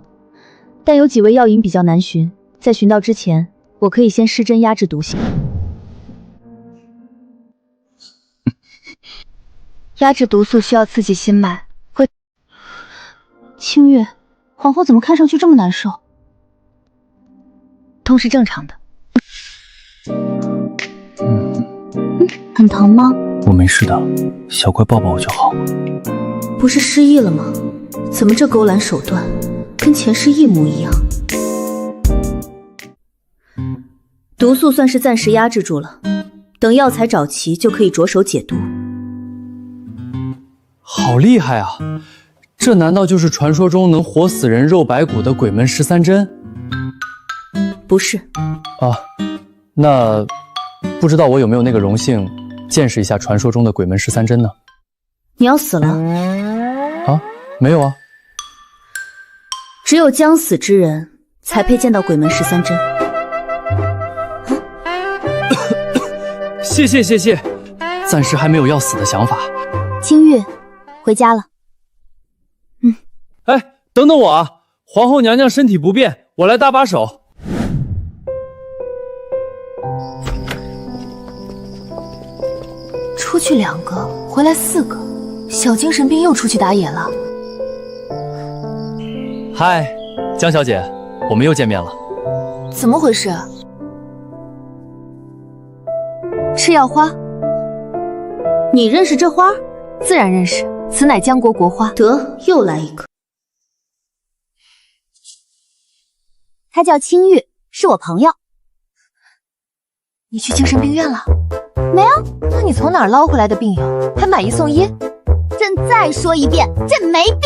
但有几味药引比较难寻，在寻到之前，我可以先施针压制毒性。
压制毒素需要刺激心脉，会。
青玉，皇后怎么看上去这么难受？
痛是正常的。
很疼吗？
我没事的，小乖抱抱我就好。
不是失忆了吗？怎么这勾揽手段跟前世一模一样？毒素算是暂时压制住了，等药材找齐就可以着手解毒。
好厉害啊！这难道就是传说中能活死人肉白骨的鬼门13针？
不是。
啊，那不知道我有没有那个荣幸见识一下传说中的鬼门13针呢？
你要死了？
啊，没有啊。
只有将死之人才配见到鬼门13针。
谢谢，暂时还没有要死的想法。
青玉，回家了。
哎，等等我啊！皇后娘娘身体不便，我来搭把手。
出去2个，回来4个，小精神病又出去打野了。
嗨，江小姐，我们又见面了。
怎么回事？
吃药花。
你认识这花？
自然认识，此乃江国国花。
得，又来一个。
她叫青玉，是我朋友。
你去精神病院了？
没有。
那你从哪儿捞回来的病友？还买1送1？
朕再说一遍，朕没病。